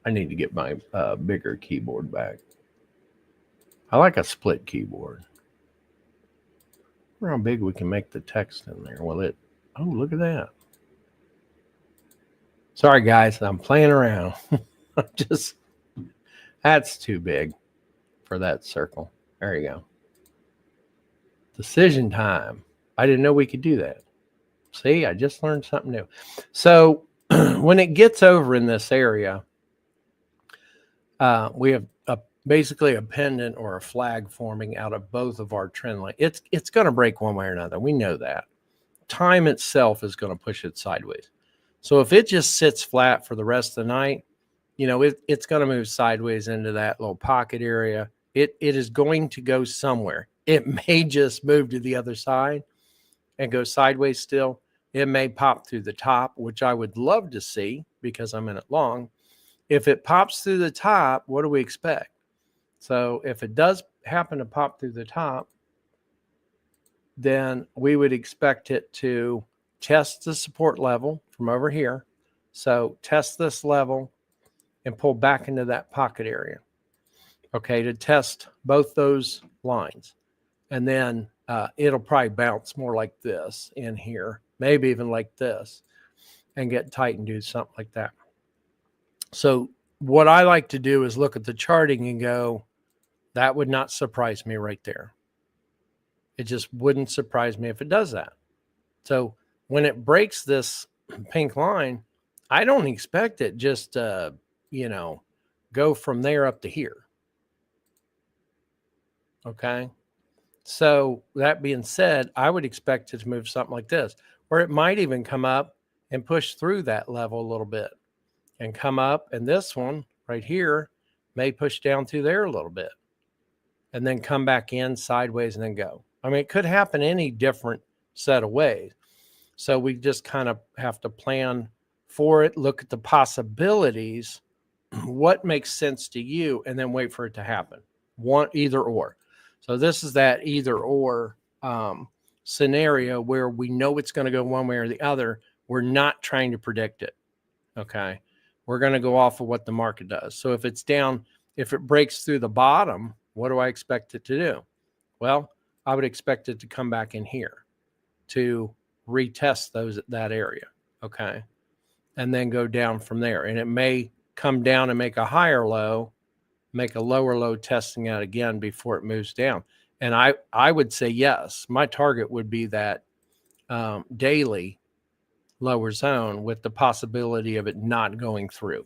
I need to get my bigger keyboard back. I like a split keyboard. I wonder how big we can make the text in there. Will it? Oh, look at that. Sorry, guys. I'm playing around. That's too big for that circle. There you go. Decision time. I didn't know we could do that. See, I just learned something new. So when it gets over in this area, we have basically a pendant or a flag forming out of both of our trend lines. It's going to break one way or another. We know that. Time itself is going to push it sideways. So if it just sits flat for the rest of the night, you know, it's going to move sideways into that little pocket area. It is going to go somewhere. It may just move to the other side and go sideways still. It may pop through the top, which I would love to see because I'm in it long. If it pops through the top, what do we expect? So if it does happen to pop through the top, then we would expect it to test the support level from over here. So test this level and pull back into that pocket area. Okay, to test both those lines. And then it'll probably bounce more like this in here, maybe even like this. and get tight and do something like that. So what I like to do is look at the charting and go, that would not surprise me right there. It just wouldn't surprise me if it does that. So when it breaks this pink line, I don't expect it just to, go from there up to here. Okay. So that being said, I would expect it to move something like this, or it might even come up and push through that level a little bit and come up. And this one right here may push down through there a little bit and then come back in sideways and then go. I mean, it could happen any different set of ways. So we just kind of have to plan for it, look at the possibilities, what makes sense to you, and then wait for it to happen. One, either or. So this is that either or scenario where we know it's going to go one way or the other. We're not trying to predict it. Okay. We're going to go off of what the market does. So if it's down, if it breaks through the bottom, what do I expect it to do? Well, I would expect it to come back in here to retest that area. Okay. And then go down from there. And it may come down and make a higher low, make a lower low, testing out again before it moves down. And I would say, yes, my target would be that daily lower zone with the possibility of it not going through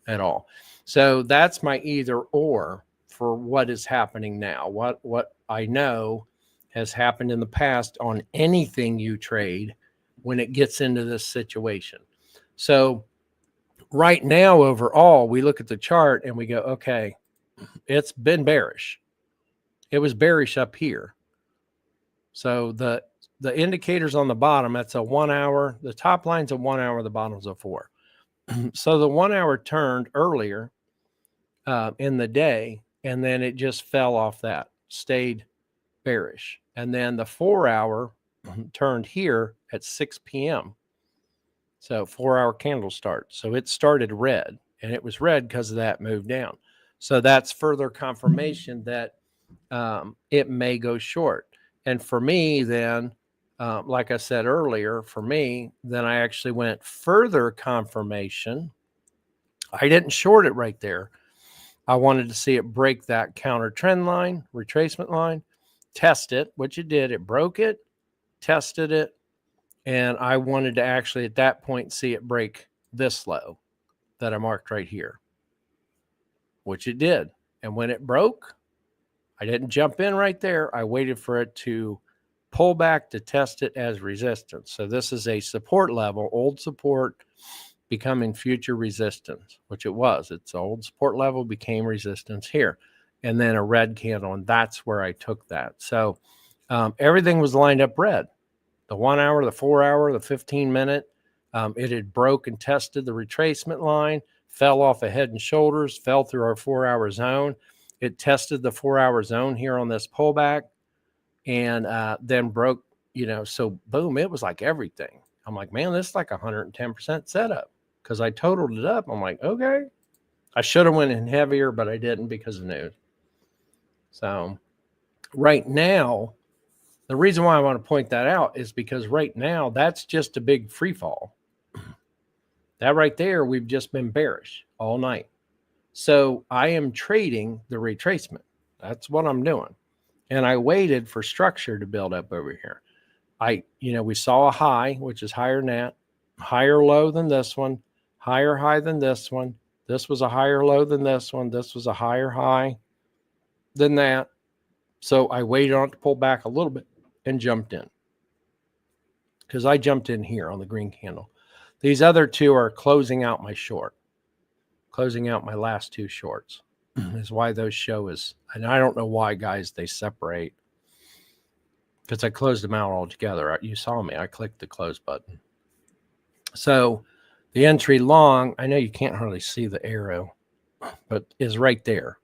at all. So that's my either or for what is happening now. What I know has happened in the past on anything you trade when it gets into this situation. So right now, overall, we look at the chart and we go, okay, it's been bearish. It was bearish up here. So the indicators on the bottom, that's a 1 hour. The top line's a 1 hour, the bottom's a 4. So the 1 hour turned earlier in the day, and then it just fell off that, stayed bearish. And then the 4 hour turned here at 6 p.m. So 4 hour candle start. So it started red, and it was red because of that move down. So that's further confirmation that it may go short. And for me, then, like I said earlier, for me, then I actually went further confirmation. I didn't short it right there. I wanted to see it break that counter trend line, retracement line, test it, which it did. It broke it, tested it. And I wanted to actually at that point see it break this low that I marked right here, which it did. And when it broke, I didn't jump in right there. I waited for it to pull back to test it as resistance. So this is a support level, old support becoming future resistance, which it was. It's old support level became resistance here. And then a red candle, and that's where I took that. So everything was lined up red. The 1 hour, the 4 hour, the 15 minute, it had broke and tested the retracement line, fell off of Head and Shoulders, fell through our 4 hour zone. It tested the 4 hour zone here on this pullback and then broke, so boom, it was like everything. I'm like, man, this is like 110% setup because I totaled it up. I'm like, okay, I should have went in heavier, but I didn't because of news. So right now, the reason why I want to point that out is because right now, that's just a big free fall. That right there, we've just been bearish all night. So I am trading the retracement. That's what I'm doing. And I waited for structure to build up over here. We saw a high, which is higher than that, higher low than this one, higher high than this one. This was a higher low than this one. This was a higher high than that. So I waited on it to pull back a little bit and jumped in because I jumped in here on the green candle. These other two are closing out my short, closing out my last two shorts is why those show is, and I don't know why, guys, they separate because I closed them out all together. You saw me. I clicked the close button. So the entry long, I know you can't hardly see the arrow, but is right there.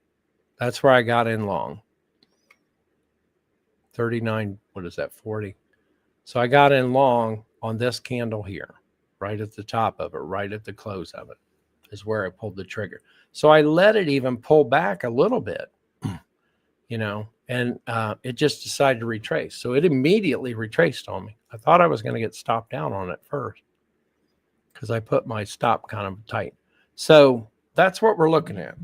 That's where I got in long. 39, what is that, 40? So I got in long on this candle here, right at the top of it, right at the close of it is where I pulled the trigger. So I let it even pull back a little bit, and it just decided to retrace. So it immediately retraced on me. I thought I was going to get stopped out on it first because I put my stop kind of tight. So that's what we're looking at.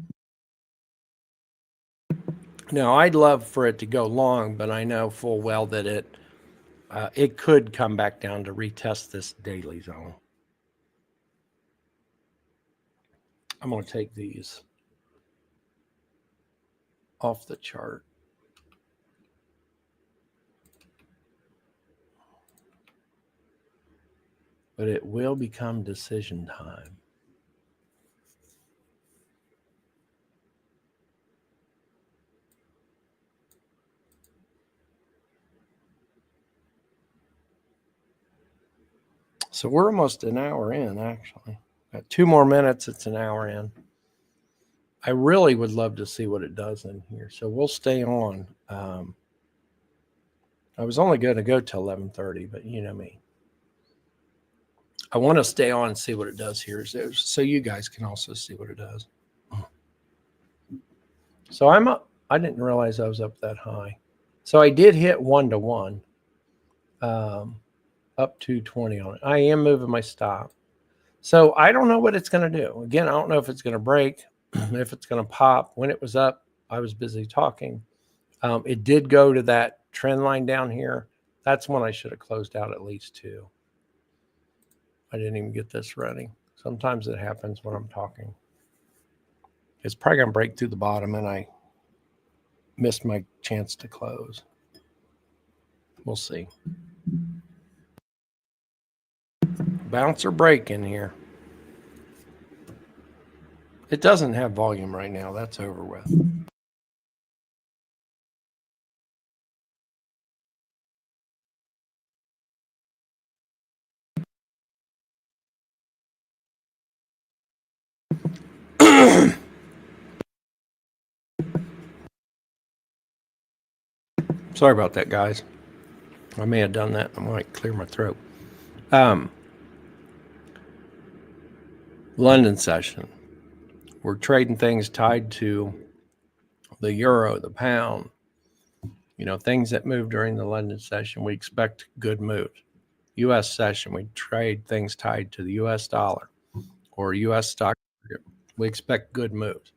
Now, I'd love for it to go long, but I know full well that it could come back down to retest this daily zone. I'm going to take these off the chart. But it will become decision time. So we're almost an hour in, actually. Got 2 more minutes, it's an hour in. I really would love to see what it does in here. So we'll stay on. I was only going to go till 11:30, but you know me. I want to stay on and see what it does here, so you guys can also see what it does. So I'm up. I didn't realize I was up that high. So I did hit 1-to-1, up 220 on it. I am moving my stop. So I don't know what it's going to do. Again, I don't know if it's going to break, if it's going to pop. When it was up, I was busy talking. It did go to that trend line down here. That's when I should have closed out at least 2. I didn't even get this ready. Sometimes it happens when I'm talking. It's probably going to break through the bottom, and I missed my chance to close. We'll see. Bounce or break in here. It doesn't have volume right now. That's over with. Sorry about that, guys. I may have done that. I might clear my throat. London session. We're trading things tied to the euro, the pound, things that move during the London session. We expect good moves. U.S. session, we trade things tied to the U.S. dollar or U.S. stock market. We expect good moves.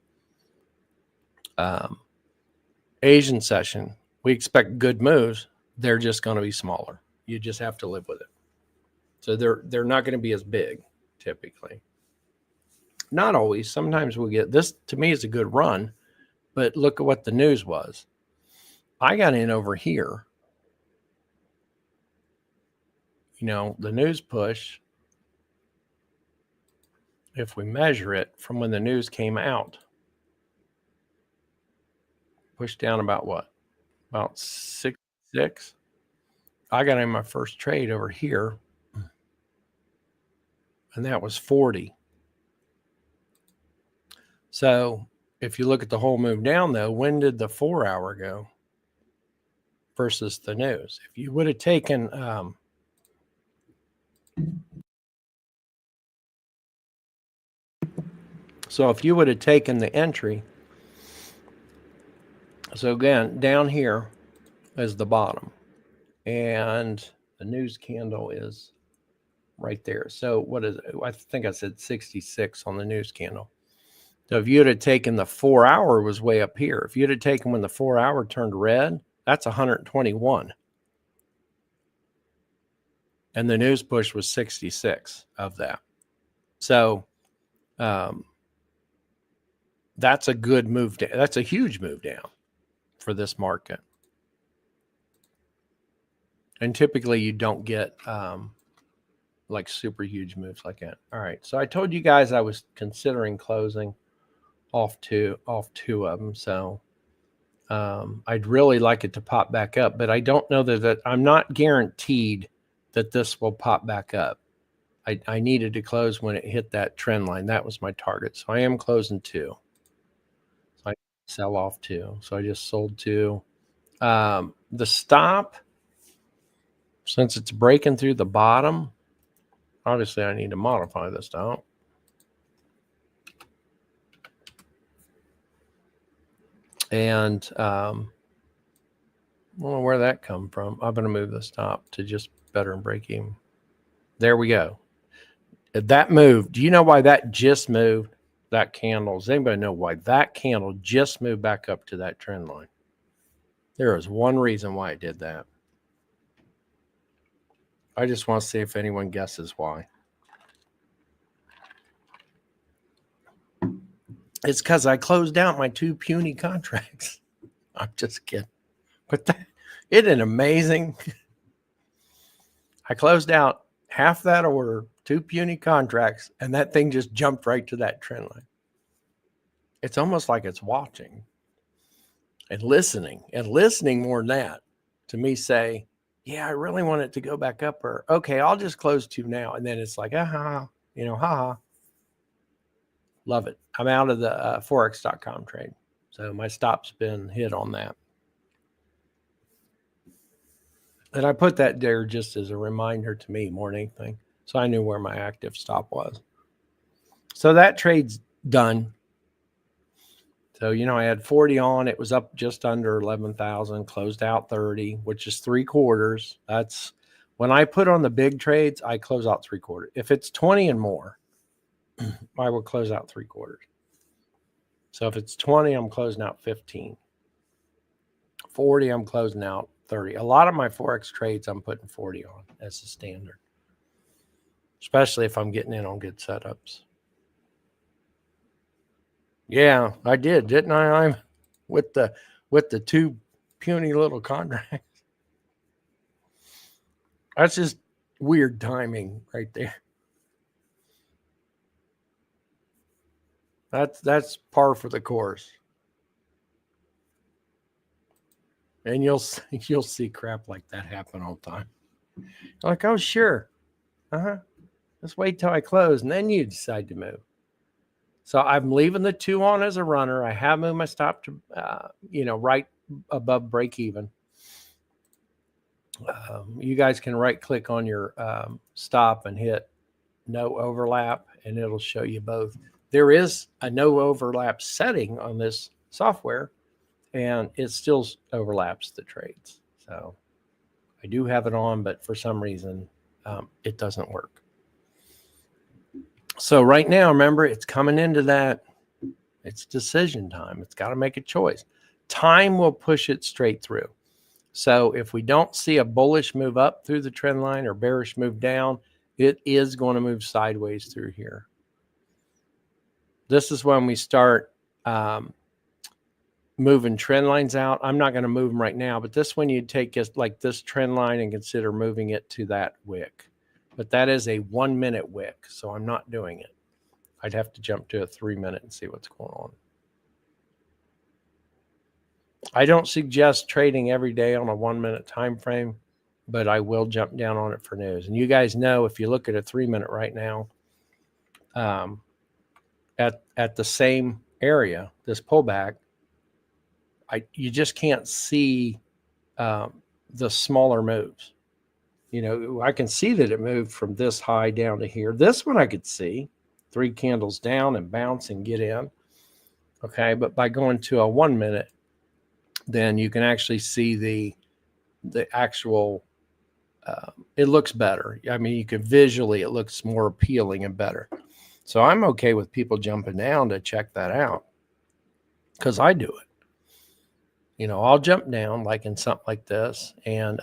Asian session, we expect good moves. They're just going to be smaller. You just have to live with it. So they're not going to be as big, typically. Not always. Sometimes we'll get this. To me, is a good run, but look at what the news was. I got in over here. The news push, if we measure it from when the news came out, pushed down about what? About 66. I got in my first trade over here, and that was 40. So if you look at the whole move down, though, when did the 4-hour go versus the news? If you would have taken if you would have taken the entry, so again, down here is the bottom, and the news candle is right there. So what is it? I think I said 66 on the news candle. So if you'd have taken the 4-hour, was way up here. If you'd have taken when the 4-hour turned red, that's 121. And the news push was 66 of that. So that's a good move down. That's a huge move down for this market. And typically you don't get like super huge moves like that. All right. So I told you guys I was considering closing off two of them. So I'd really like it to pop back up, but I don't know that I'm not guaranteed that this will pop back up. I needed to close when it hit that trend line. That was my target. So I am closing 2. So I sell off 2. So I just sold 2. The stop, since it's breaking through the bottom, obviously I need to modify this stop. And I don't know where that come from. I'm going to move the stop to just better and break even. There we go. That moved. Do you know why that just moved? That candle. Does anybody know why that candle just moved back up to that trend line? There is one reason why it did that. I just want to see if anyone guesses why. It's because I closed out my 2 puny contracts. I'm just kidding. But that, isn't it amazing? I closed out half that order, 2 puny contracts, and that thing just jumped right to that trend line. It's almost like it's watching and listening more than that to me say, yeah, I really want it to go back up, or okay, I'll just close 2 now. And then it's like, haha. Love it. I'm out of the Forex.com trade. So my stop's been hit on that. And I put that there just as a reminder to me more than anything. So I knew where my active stop was. So that trade's done. So, I had 40 on. It was up just under 11,000, closed out 30, which is 3/4. That's when I put on the big trades, I close out 3/4. If it's 20 and more, I will close out 3/4. So if it's 20, I'm closing out 15. 40, I'm closing out 30. A lot of my Forex trades, I'm putting 40 on as the standard, especially if I'm getting in on good setups. Yeah, I did, didn't I? I'm with the 2 puny little contracts. That's just weird timing right there. That's par for the course. And you'll see crap like that happen all the time. Like, oh sure, let's wait till I close, and then you decide to move. So I'm leaving the 2 on as a runner. I have moved my stop to, right above break even. You guys can right click on your stop and hit no overlap, and it'll show you both. There is a no overlap setting on this software, and it still overlaps the trades. So I do have it on, but for some reason it doesn't work. So right now, remember, it's coming into that. It's decision time. It's got to make a choice. Time will push it straight through. So if we don't see a bullish move up through the trend line or bearish move down, it is going to move sideways through here. This is when we start moving trend lines out. I'm not going to move them right now, but this one you take like this trend line and consider moving it to that wick. But that is a 1 minute wick, so I'm not doing it. I'd have to jump to a 3 minute and see what's going on. I don't suggest trading every day on a 1 minute time frame, but I will jump down on it for news. And you guys know, if you look at a 3 minute right now, at the same area, this pullback, you just can't see the smaller moves. I can see that it moved from this high down to here. This one I could see 3 candles down and bounce and get in. Okay, but by going to a 1 minute, then you can actually see the actual. It looks better. I mean, you can visually, it looks more appealing and better. So I'm okay with people jumping down to check that out, because I do it. I'll jump down like in something like this, and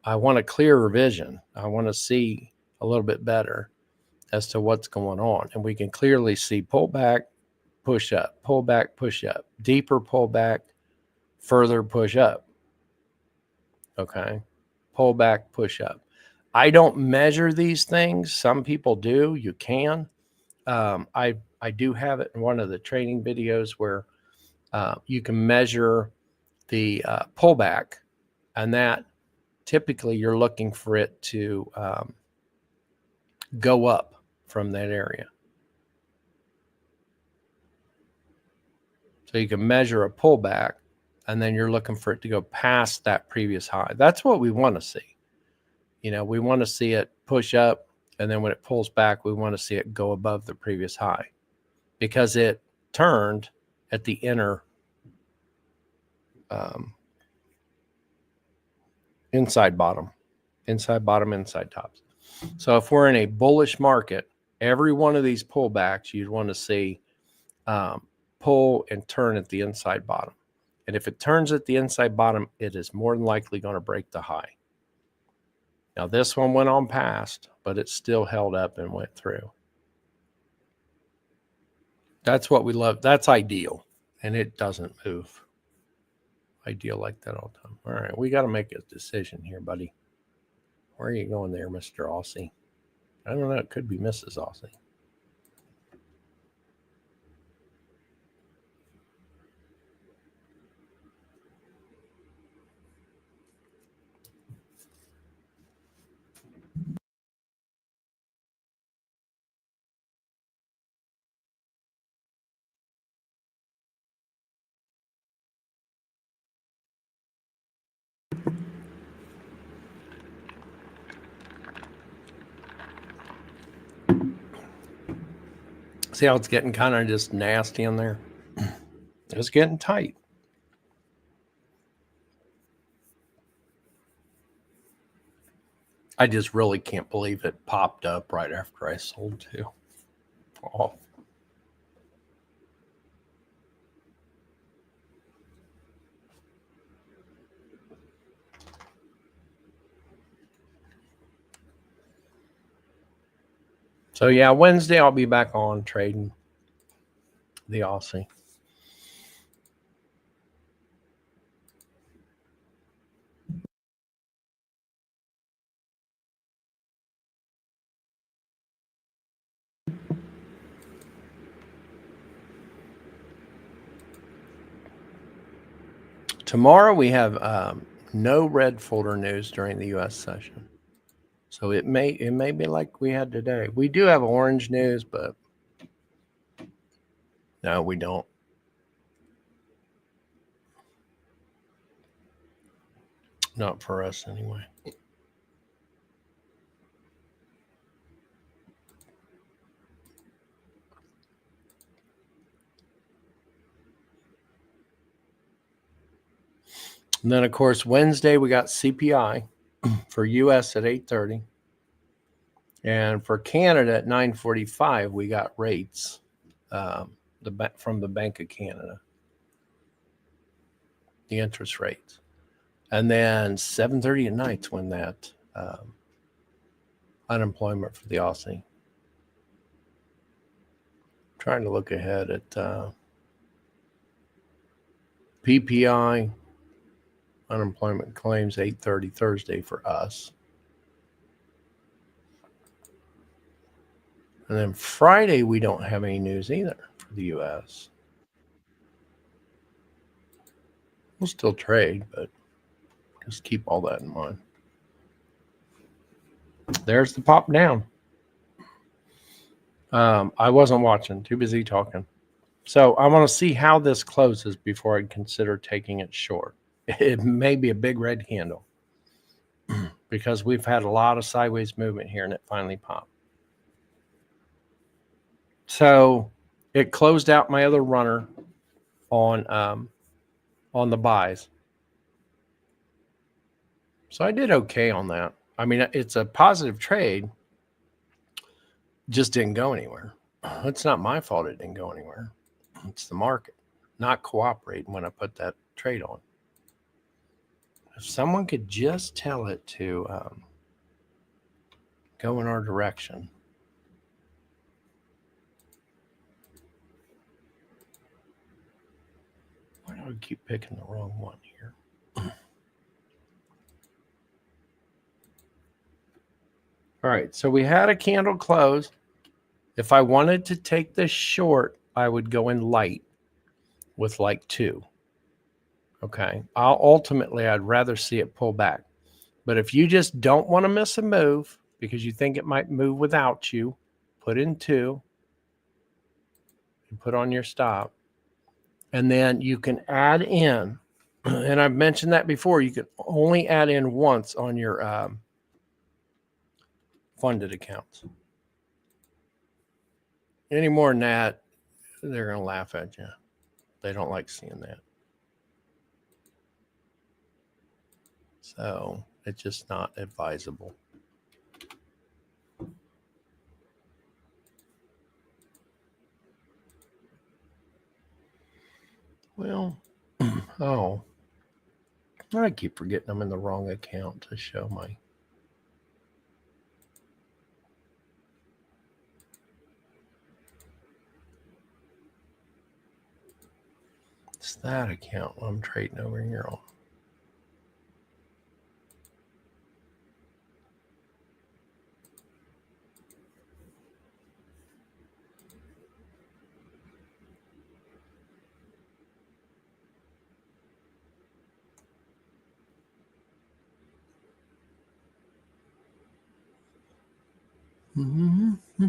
I want a clearer vision. I want to see a little bit better as to what's going on. And we can clearly see pullback, push up, pullback, push up, deeper pullback, further push up. Okay. Pullback, push up. I don't measure these things. Some people do. You can. I do have it in one of the training videos where you can measure the pullback, and that typically you're looking for it to go up from that area. So you can measure a pullback, and then you're looking for it to go past that previous high. That's what we want to see. We want to see it push up, and then when it pulls back, we want to see it go above the previous high, because it turned at the inner inside bottom, inside tops. So if we're in a bullish market, every one of these pullbacks, you'd want to see pull and turn at the inside bottom. And if it turns at the inside bottom, it is more than likely going to break the high. Now, this one went on past, but it still held up and went through. That's what we love. That's ideal. And it doesn't move. Ideal like that all the time. All right, we got to make a decision here, buddy. Where are you going there, Mr. Aussie? I don't know. It could be Mrs. Aussie. See how it's getting kind of just nasty in there? It's getting tight. I just really can't believe it popped up right after I sold too. Oh. So yeah, Wednesday I'll be back on trading the Aussie. Tomorrow we have no red folder news during the U.S. session, so it may be like we had today. We do have orange news, but no, we don't. Not for us anyway. And then of course Wednesday we got CPI for U.S. at 8:30. And for Canada at 9:45, we got rates from the Bank of Canada, the interest rates. And then 7:30 at night's when that unemployment for the Aussie. Trying to look ahead at PPI unemployment claims 8:30 Thursday for us. And then Friday, we don't have any news either for the U.S. We'll still trade, but just keep all that in mind. There's the pop down. I wasn't watching, too busy talking. So I want to see how this closes before I consider taking it short. It may be a big red candle because we've had a lot of sideways movement here and it finally popped. So it closed out my other runner on the buys. So I did okay on that. I mean, it's a positive trade, just didn't go anywhere. It's not my fault it didn't go anywhere. It's the market not cooperating when I put that trade on. If someone could just tell it to go in our direction. Why do I keep picking the wrong one here? All right, so we had a candle close. If I wanted to take this short, I would go in light with like 2. Okay, ultimately, I'd rather see it pull back. But if you just don't want to miss a move because you think it might move without you, put in 2 and put on your stop. And then you can add in, and I've mentioned that before, you can only add in once on your funded accounts. Any more than that, they're going to laugh at you. They don't like seeing that. So it's just not advisable. Well, oh, I keep forgetting I'm in the wrong account to show my. It's that account I'm trading over here on. Mm-hmm.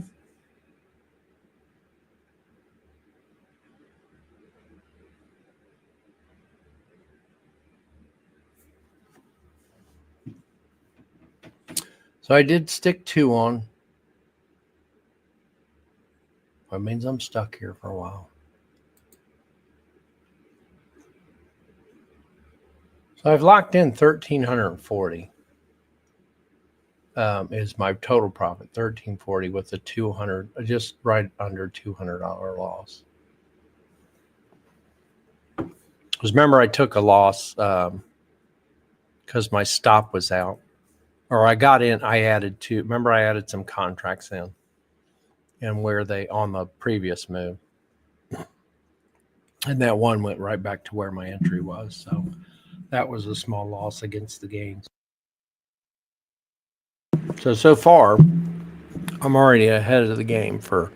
So I did stick 2 on. That means I'm stuck here for a while. So I've locked in 1,340. Is my total profit 1,340 with a 200, just right under $200 loss. Because remember, I took a loss because my stop was out, or I got in. I added some contracts in, and where they on the previous move, and that one went right back to where my entry was. So that was a small loss against the gains. So far, I'm already ahead of the game for.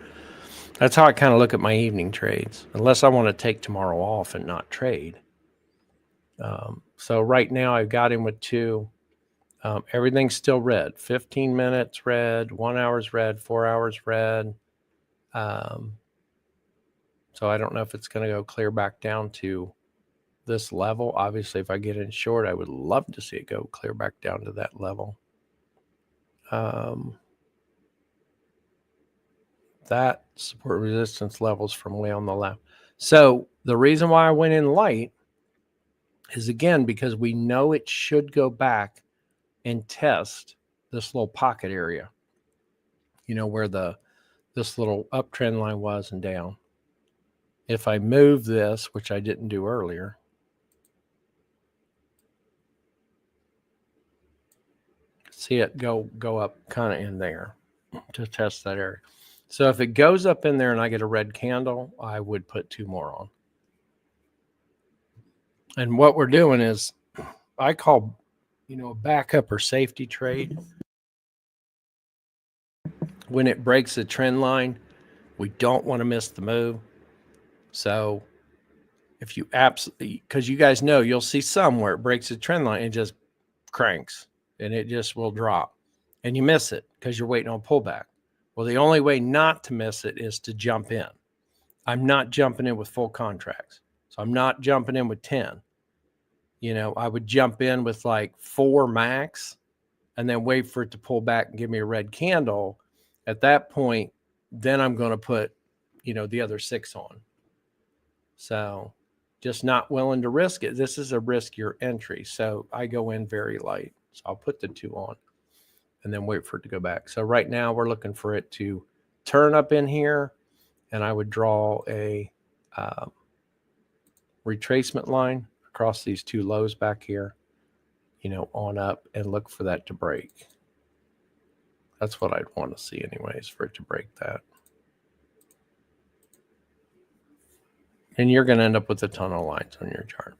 That's how I kind of look at my evening trades, unless I want to take tomorrow off and not trade. So right now I've got him with 2. Everything's still red. 15 minutes red, 1 hour's red, 4 hours red. So I don't know if it's going to go clear back down to this level. Obviously, if I get in short, I would love to see it go clear back down to that level. That support resistance levels from way on the left. So the reason why I went in light is, again, because we know it should go back and test this little pocket area, where this little uptrend line was and down. If I move this, which I didn't do earlier, see it go up kind of in there to test that area. So if it goes up in there and I get a red candle, I would put 2 more on. And what we're doing is, I call, a backup or safety trade. When it breaks the trend line, we don't want to miss the move. So if you absolutely, because you guys know, you'll see some where it breaks the trend line and just cranks and it just will drop and you miss it because you're waiting on pullback. Well, the only way not to miss it is to jump in. I'm not jumping in with full contracts. So I'm not jumping in with 10. I would jump in with like 4 max and then wait for it to pull back and give me a red candle. At that point, then I'm going to put, the other 6 on. So just not willing to risk it. This is a riskier entry. So I go in very light. So I'll put the 2 on and then wait for it to go back. So right now we're looking for it to turn up in here, and I would draw a retracement line across these 2 lows back here, on up, and look for that to break. That's what I'd want to see anyways, for it to break that. And you're going to end up with a ton of lines on your chart.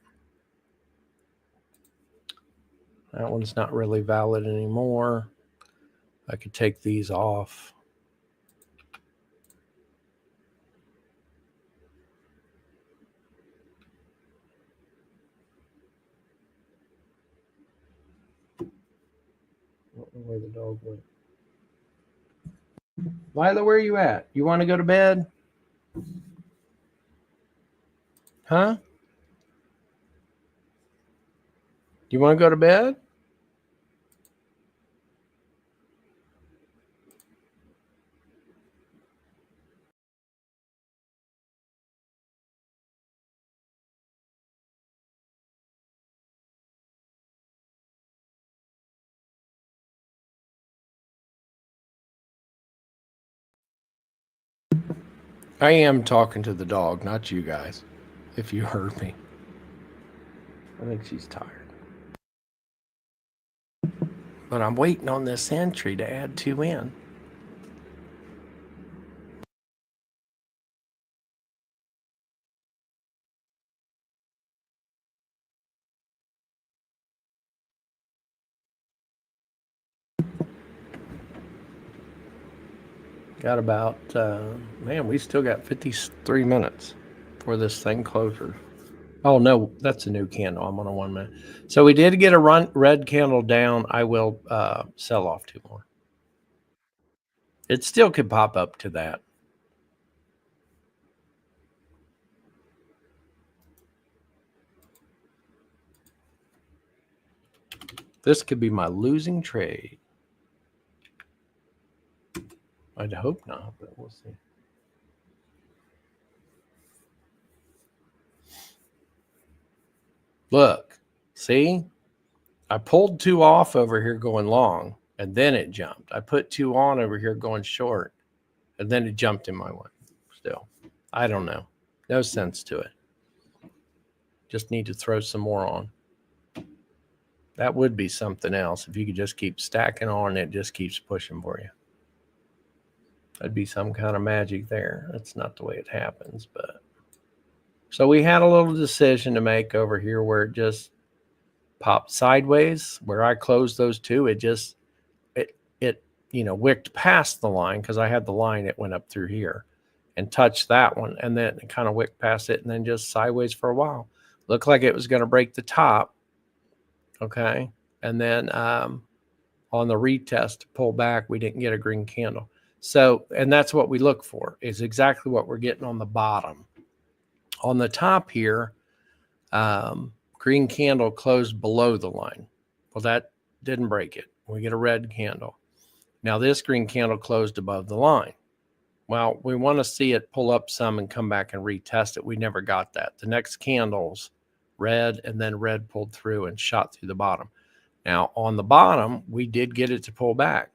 That one's not really valid anymore. I could take these off. I don't know where the dog went. Lila, where are you at? You want to go to bed? Huh? You want to go to bed? I am talking to the dog, not you guys. if you heard me. I think she's tired. But I'm waiting on this entry to add 2 in. Got about, man, we still got 53 minutes for this thing closes. Oh, no, that's a new candle. I'm on a 1 minute. So we did get a red candle down. I will sell off 2 more. It still could pop up to that. This could be my losing trade. I'd hope not, but we'll see. Look, see? I pulled 2 off over here going long, and then it jumped. I put 2 on over here going short, and then it jumped in my way. Still, I don't know. No sense to it. Just need to throw some more on. That would be something else if you could just keep stacking on and it just keeps pushing for you. That'd be some kind of magic there. That's not the way it happens, but so we had a little decision to make over here where it just popped sideways. Where I closed those 2, it wicked past the line because I had the line. It went up through here and touched that one, and then it kind of wicked past it, and then just sideways for a while. Looked like it was going to break the top. Okay, and then on the retest to pull back, we didn't get a green candle. So, and that's what we look for, is exactly what we're getting on the bottom. On the top here, green candle closed below the line. Well, that didn't break it. We get a red candle. Now this green candle closed above the line. Well, we want to see it pull up some and come back and retest it. We never got that. The next candles, red, and then red pulled through and shot through the bottom. Now on the bottom, we did get it to pull back.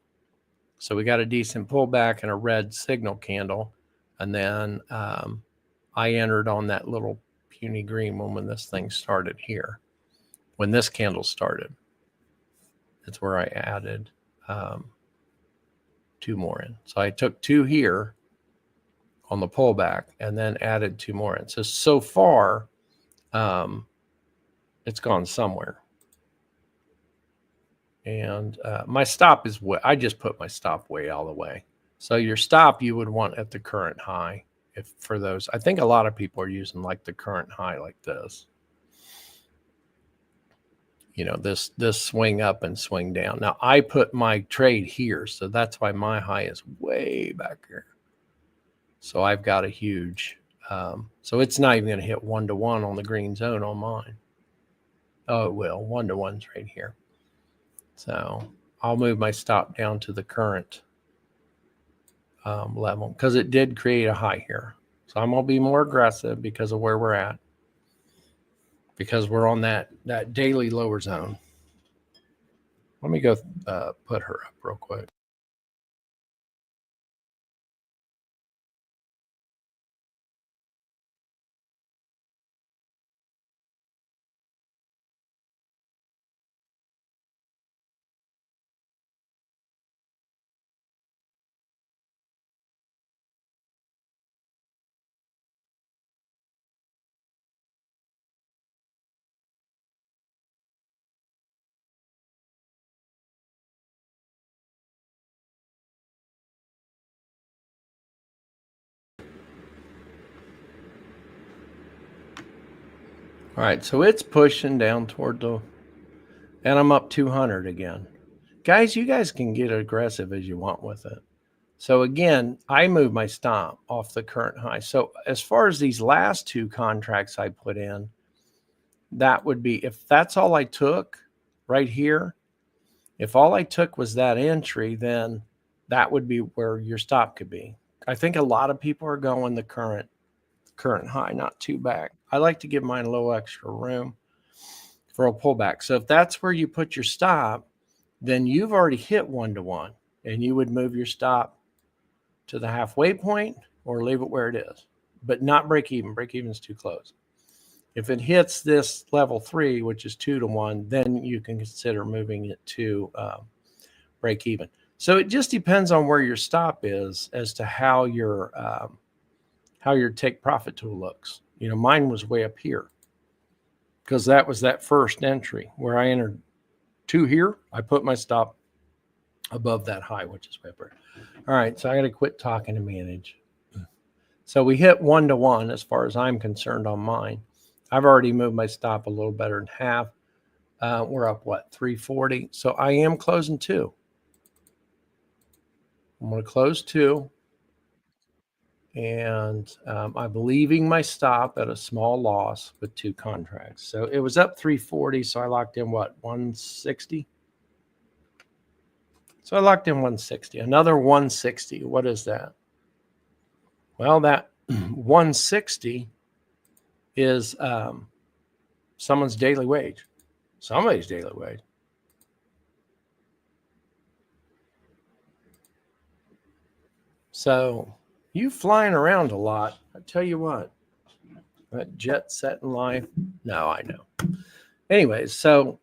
So we got a decent pullback and a red signal candle. And then I entered on that little puny green one when this thing started here. When this candle started, that's where I added 2 more in. So I took 2 here on the pullback and then added 2 more in. So far, it's gone somewhere. And my stop is I just put my stop way all the way. So your stop you would want at the current high. If for those, I think a lot of people are using like the current high like this. You know, this swing up and swing down. Now I put my trade here, so that's why my high is way back here. So I've got a huge, so it's not even going to hit 1-to-1 on the green zone on mine. Oh, it will. 1-to-1's right here. So I'll move my stop down to the current level because it did create a high here. So I'm going to be more aggressive because of where we're at, because we're on that daily lower zone. Let me go put her up real quick. All right, so it's pushing down toward the, and I'm up 200 again. Guys, you guys can get aggressive as you want with it. So again, I move my stop off the current high. So as far as these last 2 contracts I put in, that would be, if that's all I took right here, if all I took was that entry, then that would be where your stop could be. I think a lot of people are going the current high, not too back. I like to give mine a little extra room for a pullback. So if that's where you put your stop, then you've already hit 1-to-1, and you would move your stop to the halfway point or leave it where it is, but not break even. Break even is too close. If it hits this level 3, which is 2 to 1, then you can consider moving it to break even. So it just depends on where your stop is as to how your take profit tool looks. Mine was way up here because that was that first entry where I entered 2 here. I put my stop above that high, which is way up there. All right, so I got to quit talking to manage. So we hit 1 to 1 as far as I'm concerned on mine. I've already moved my stop a little better than half. We're up, 340. So I am closing 2. I'm going to close 2. And I'm leaving my stop at a small loss with 2 contracts. So it was up 340. So I locked in 160? So I locked in 160. Another 160. What is that? Well, that 160 is someone's daily wage. Somebody's daily wage. So you flying around a lot. I tell you what, that jet set in life. No, I know. Anyways, so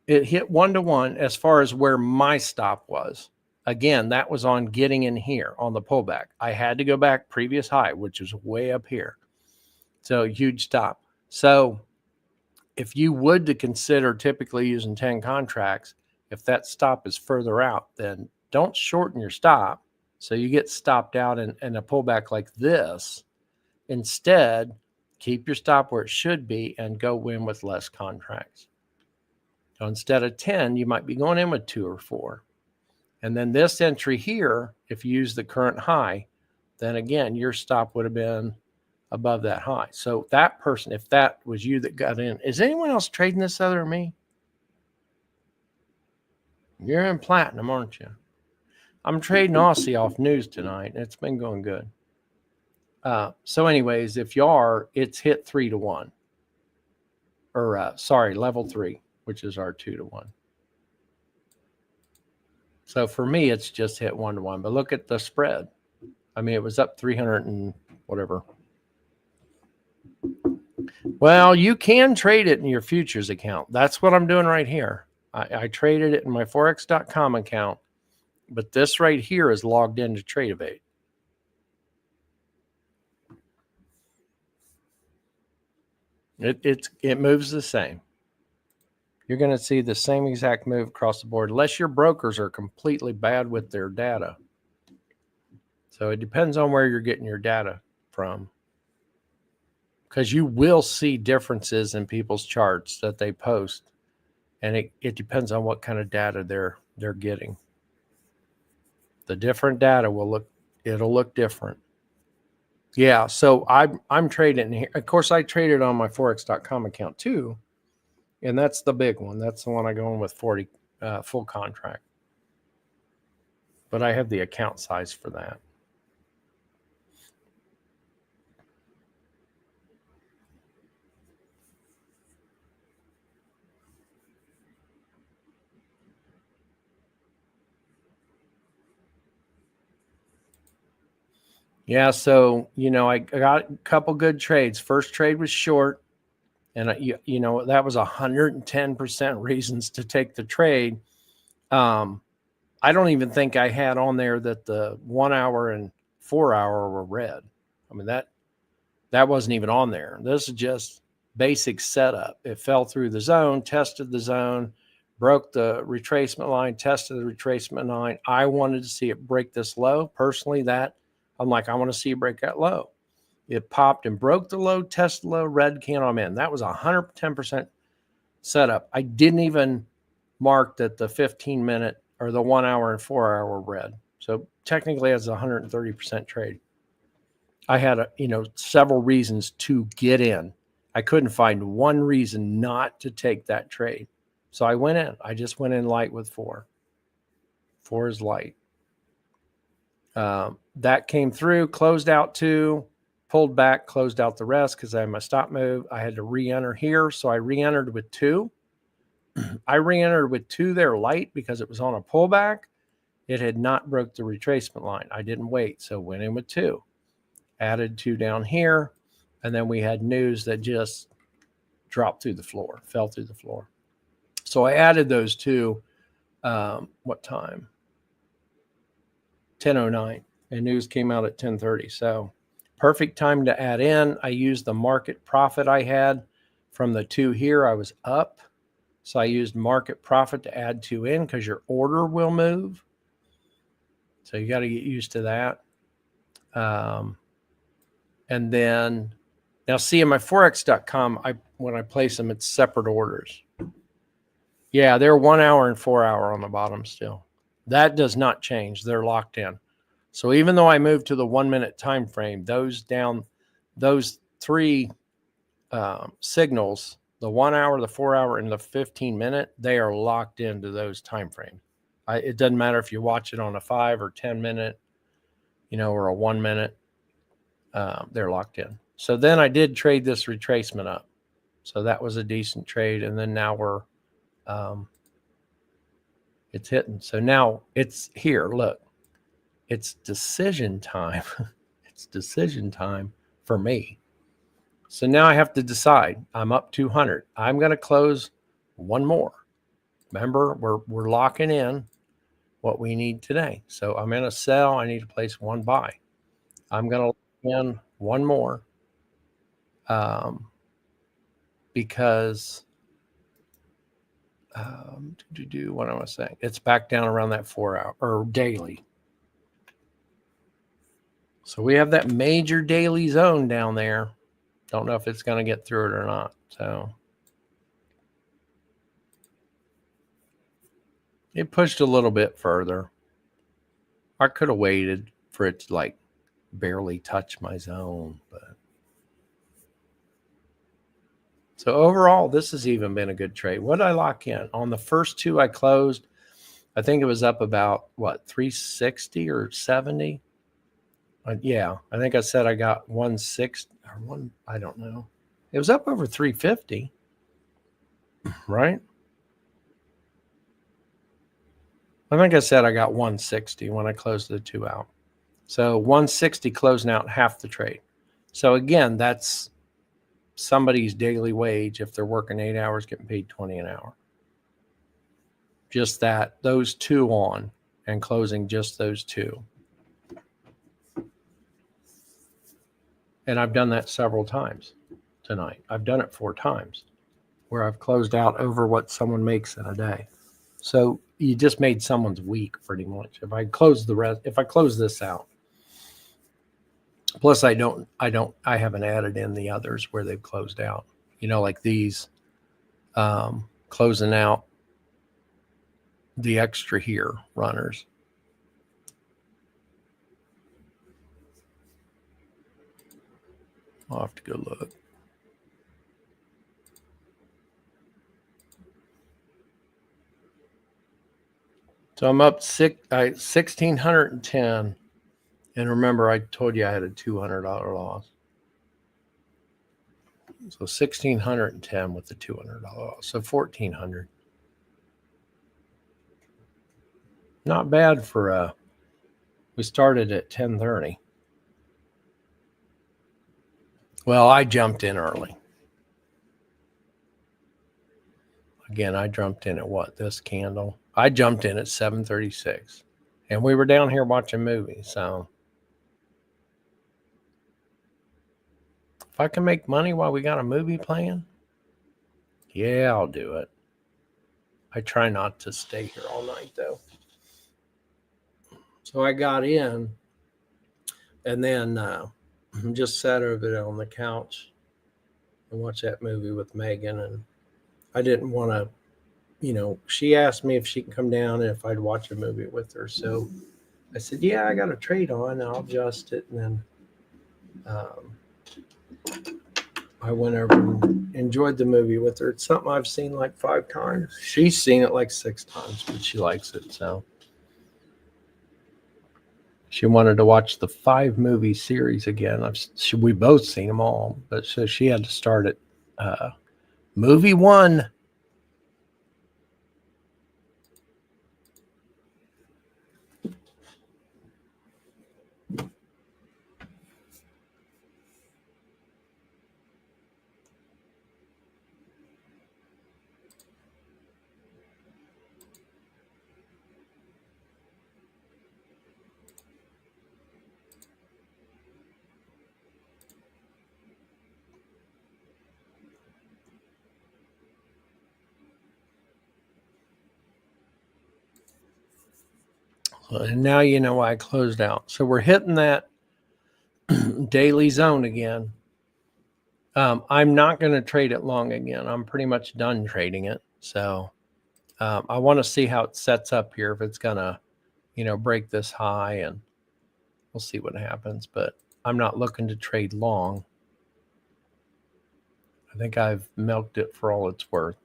it hit 1 to 1 as far as where my stop was. Again, that was on getting in here on the pullback. I had to go back previous high, which is way up here. So huge stop. So if you would to consider typically using 10 contracts, if that stop is further out, then don't shorten your stop. So you get stopped out in a pullback like this. Instead, keep your stop where it should be and go win with less contracts. So instead of 10, you might be going in with 2 or 4. And then this entry here, if you use the current high, then again, your stop would have been above that high. So that person, if that was you that got in, is anyone else trading this other than me? You're in platinum, aren't you? I'm trading Aussie off news tonight. It's been going good. So anyways, if you are, it's hit 3 to 1. Or level 3, which is our 2 to 1. So for me, it's just hit 1 to 1. But look at the spread. I mean, it was up 300 and whatever. Well, you can trade it in your futures account. That's what I'm doing right here. I traded it in my forex.com account, but this right here is logged into Tradeovate. It moves the same. You're going to see the same exact move across the board, unless your brokers are completely bad with their data. So it depends on where you're getting your data from, because you will see differences in people's charts that they post, and it depends on what kind of data they're getting. The different data it'll look different. Yeah, so I'm trading here. Of course, I traded on my forex.com account too, and that's the big one. That's the one I go in with 40 full contract. But I have the account size for that. Yeah, so, I got a couple good trades. First trade was short, and that was 110% reasons to take the trade. I don't even think I had on there that the 1 hour and 4 hour were red. I mean, that wasn't even on there. This is just basic setup. It fell through the zone, tested the zone, broke the retracement line, tested the retracement line. I wanted to see it break this low. Personally, I'm like, I want to see it break that low. It popped and broke the low, tested low, red can I'm in. That was 110% setup. I didn't even mark that the 15-minute or the 1 hour and 4 hour were red. So technically, it's a 130% trade. I had several reasons to get in. I couldn't find one reason not to take that trade. So I went in. I just went in light with 4. 4 is light. That came through, closed out 2, pulled back, closed out the rest because I had my stop move. I had to re-enter here. So I re-entered with 2. I re-entered with 2 there light because it was on a pullback. It had not broke the retracement line. I didn't wait. So went in with 2. Added 2 down here. And then we had news that just dropped through the floor, fell through the floor. So I added those two. What time? 10:09, and news came out at 10:30. So perfect time to add in. I used the market profit I had from the two here. I was up. So I used market profit to add two in because your order will move. So you got to get used to that. And then now see in my forex.com, when I place them, it's separate orders. Yeah, they're 1 hour and 4 hour on the bottom still. That does not change. They're locked in. So even though I moved to the 1 minute time frame, those three signals, the 1 hour, the 4 hour, and the 15 minute, they are locked into those time frames. It doesn't matter if you watch it on a 5 or 10 minute, or a 1 minute, they're locked in. So then I did trade this retracement up. So that was a decent trade. And then now we're, it's hitting. So now it's here. Look, it's decision time. It's decision time for me. So now I have to decide. I'm up 200. I'm going to close one more. Remember, we're locking in what we need today. So I'm going to sell. I need to place one buy. I'm going to lock in one more because what am I saying? It's back down around that 4 hour or daily. So we have that major daily zone down there. Don't know if it's going to get through it or not. So it pushed a little bit further. I could have waited for it to like barely touch my zone, but so overall, this has even been a good trade. What did I lock in? On the first two I closed, I think it was up about, 360 or 70? Yeah, I think I said I got 160 or one, I don't know. It was up over 350, right? I think I said I got 160 when I closed the two out. So 160 closing out half the trade. So again, that's somebody's daily wage if they're working 8 hours, getting paid 20 an hour. Just that, those two on and closing just those two. And I've done that several times tonight. I've done it 4 times where I've closed out over what someone makes in a day. So you just made someone's week pretty much. If I close this out, plus I haven't added in the others where they've closed out, like these, closing out the extra here runners. I'll have to go look. So I'm up 1,610. And remember, I told you I had a $200 loss. So 1,610 with the $200 loss. So 1,400. Not bad for we started at 10:30. Well, I jumped in early. Again, I jumped in at this candle? I jumped in at 7:36. And we were down here watching movies, so if I can make money while we got a movie playing, yeah, I'll do it. I try not to stay here all night, though. So I got in and then just sat over there on the couch and watched that movie with Megan. And I didn't want to, she asked me if she can come down and if I'd watch a movie with her. So I said, yeah, I got a trade on. I'll adjust it. And then I went over and enjoyed the movie with her. It's something I've seen like 5 times. She's seen it like 6 times, but she likes it. So she wanted to watch the 5 movie series again. We both seen them all, but so she had to start at movie 1. And now you know why I closed out. So we're hitting that daily zone again. I'm not going to trade it long again. I'm pretty much done trading it. So I want to see how it sets up here, if it's going to, break this high, and we'll see what happens. But I'm not looking to trade long. I think I've milked it for all it's worth.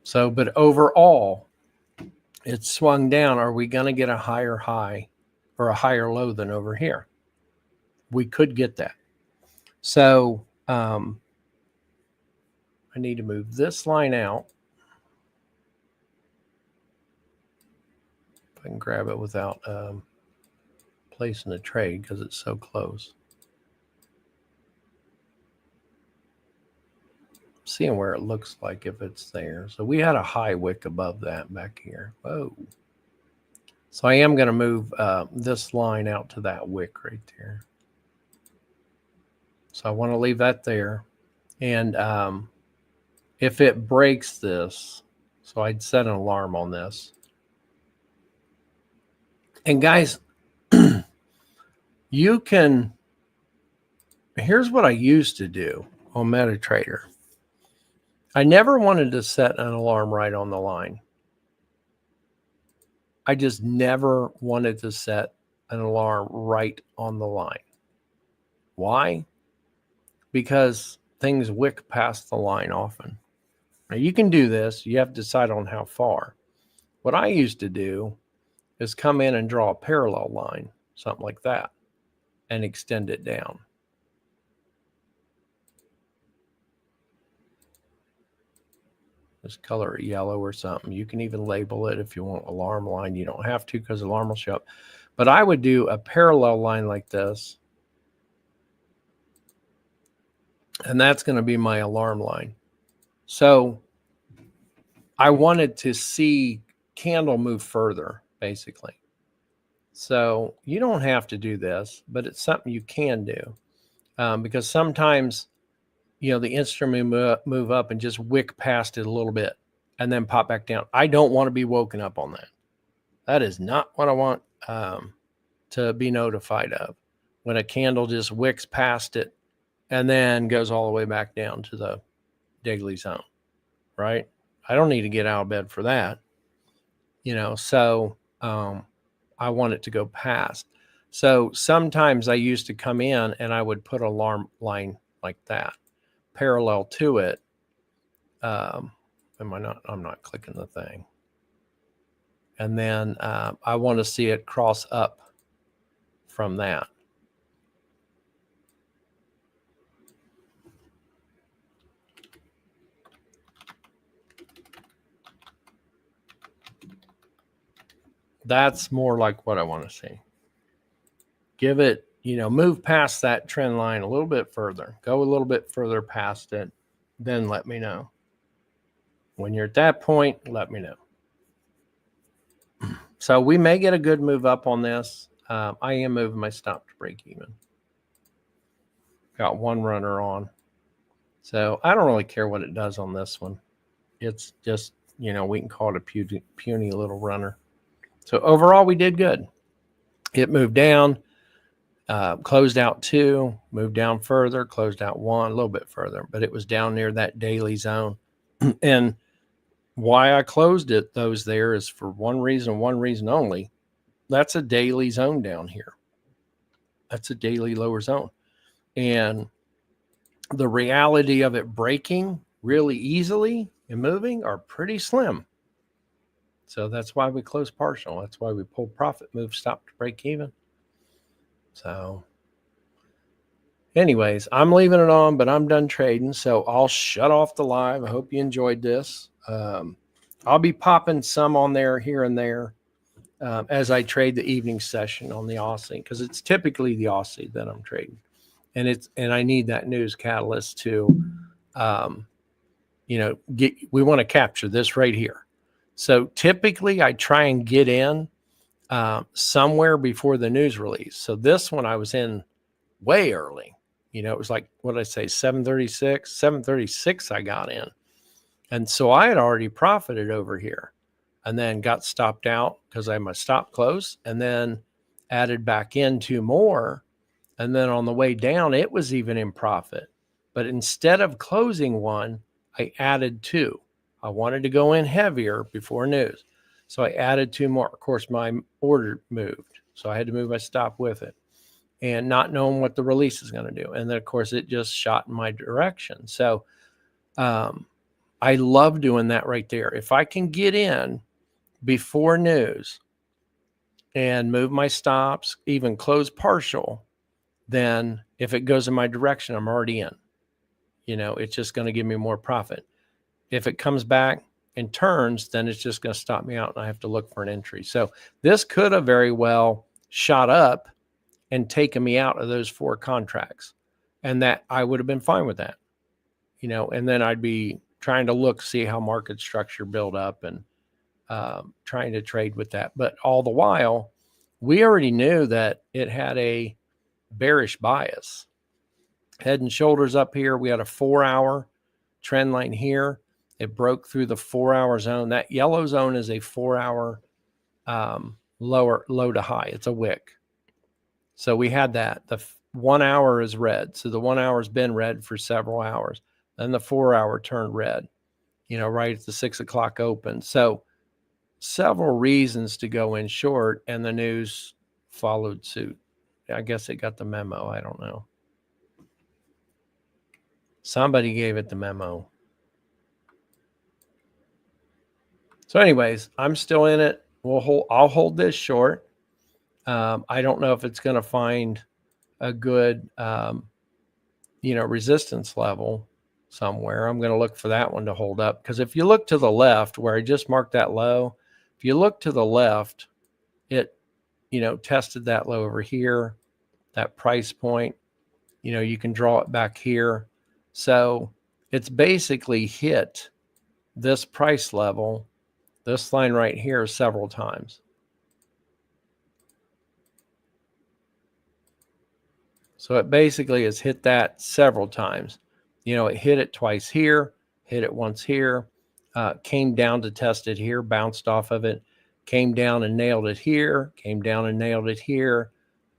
So, but overall, it's swung down. Are we going to get a higher high or a higher low than over here? We could get that. So I need to move this line out. If I can grab it without placing a trade because it's so close. Seeing where it looks like if it's there. So we had a high wick above that back here. Whoa. So I am going to move this line out to that wick right there. So I want to leave that there. And if it breaks this, so I'd set an alarm on this. And guys, you can, here's what I used to do on MetaTrader. I never wanted to set an alarm right on the line. I just never wanted to set an alarm right on the line. Why? Because things wick past the line often. Now you can do this. You have to decide on how far. What I used to do is come in and draw a parallel line, something like that, and extend it down. Just color it yellow or something. You can even label it if you want alarm line. You don't have to because alarm will show up. But I would do a parallel line like this. And that's going to be my alarm line. So I wanted to see candle move further, basically. So you don't have to do this, but it's something you can do. Because sometimes, the instrument move up and just wick past it a little bit and then pop back down. I don't want to be woken up on that. That is not what I want to be notified of. When a candle just wicks past it and then goes all the way back down to the daily zone, right? I don't need to get out of bed for that. So I want it to go past. So sometimes I used to come in and I would put an alarm line like that, parallel to it. I'm not clicking the thing. And then I want to see it cross up from that. That's more like what I want to see. Give it, move past that trend line a little bit further. Go a little bit further past it. Then let me know. When you're at that point, let me know. So we may get a good move up on this. I am moving my stop to break even. Got one runner on. So I don't really care what it does on this one. It's just, we can call it a puny little runner. So overall, we did good. It moved down, closed out 2, moved down further, closed out 1, a little bit further, but it was down near that daily zone. And why I closed those there is for one reason only. That's a daily zone down here. That's a daily lower zone. And the reality of it breaking really easily and moving are pretty slim. So that's why we close partial. That's why we pull profit, move, stop to break even. So anyways, I'm leaving it on, but I'm done trading. So I'll shut off the live. I hope you enjoyed this. I'll be popping some on there here and there as I trade the evening session on the Aussie, because it's typically the Aussie that I'm trading. And I need that news catalyst to, we want to capture this right here. So typically I try and get in somewhere before the news release. So this one I was in way early. It was like, what did I say, 7:36? 7:36 I got in. And so I had already profited over here. and then got stopped out because I had my stop close, and then added back in 2 more. And then on the way down, it was even in profit. But instead of closing one, I added 2. I wanted to go in heavier before news. So I added 2 more. Of course, my order moved. So I had to move my stop with it, and not knowing what the release is going to do. And then, of course, it just shot in my direction. So I love doing that right there. If I can get in before news and move my stops, even close partial, then if it goes in my direction, I'm already in. It's just going to give me more profit. If it comes back and turns, then it's just going to stop me out and I have to look for an entry. So this could have very well shot up and taken me out of those 4 contracts, and that I would have been fine with that, and then I'd be trying to see how market structure build up and trying to trade with that. But all the while, we already knew that it had a bearish bias. Head and shoulders up here. We had a 4-hour trend line here. It broke through the 4-hour zone. That yellow zone is a 4-hour low to high. It's a wick. So we had that. The 1 hour is red. So the 1 hour has been red for several hours. Then the 4-hour turned red, right at the 6 o'clock open. So several reasons to go in short, and the news followed suit. I guess it got the memo. I don't know. Somebody gave it the memo. So anyways, I'm still in it. I'll hold this short. I don't know if it's going to find a good, resistance level somewhere. I'm going to look for that one to hold up, because if you look to the left where I just marked that low, if you look to the left, it, tested that low over here, that price point, you can draw it back here. So it's basically hit this price level, this line right here, several times. So it basically has hit that several times. It hit it twice here, hit it once here, came down to test it here, bounced off of it, came down and nailed it here, came down and nailed it here.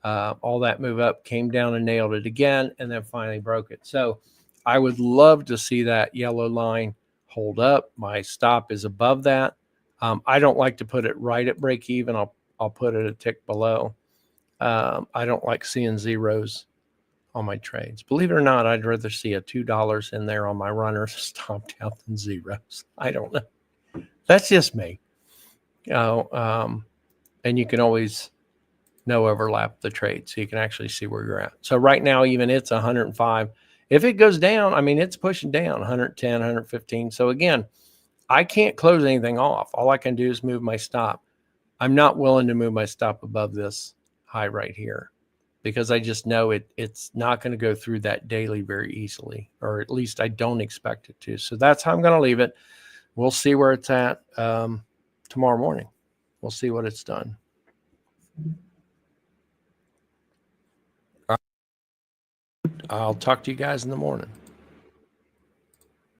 All that move up, came down and nailed it again, and then finally broke it. So I would love to see that yellow line hold up. My stop is above that. I don't like to put it right at break even. I'll put it a tick below. I don't like seeing zeros on my trades. Believe it or not, I'd rather see a $2 in there on my runners stopped out than zeros. I don't know. That's just me. And you can always no overlap the trade, so you can actually see where you're at. So right now, even it's 105. If it goes down, it's pushing down 110, 115. So again, I can't close anything off. All I can do is move my stop. I'm not willing to move my stop above this high right here, because I just know it's not going to go through that daily very easily, or at least I don't expect it to. So that's how I'm going to leave it. We'll see where it's at tomorrow morning. We'll see what it's done. I'll talk to you guys in the morning.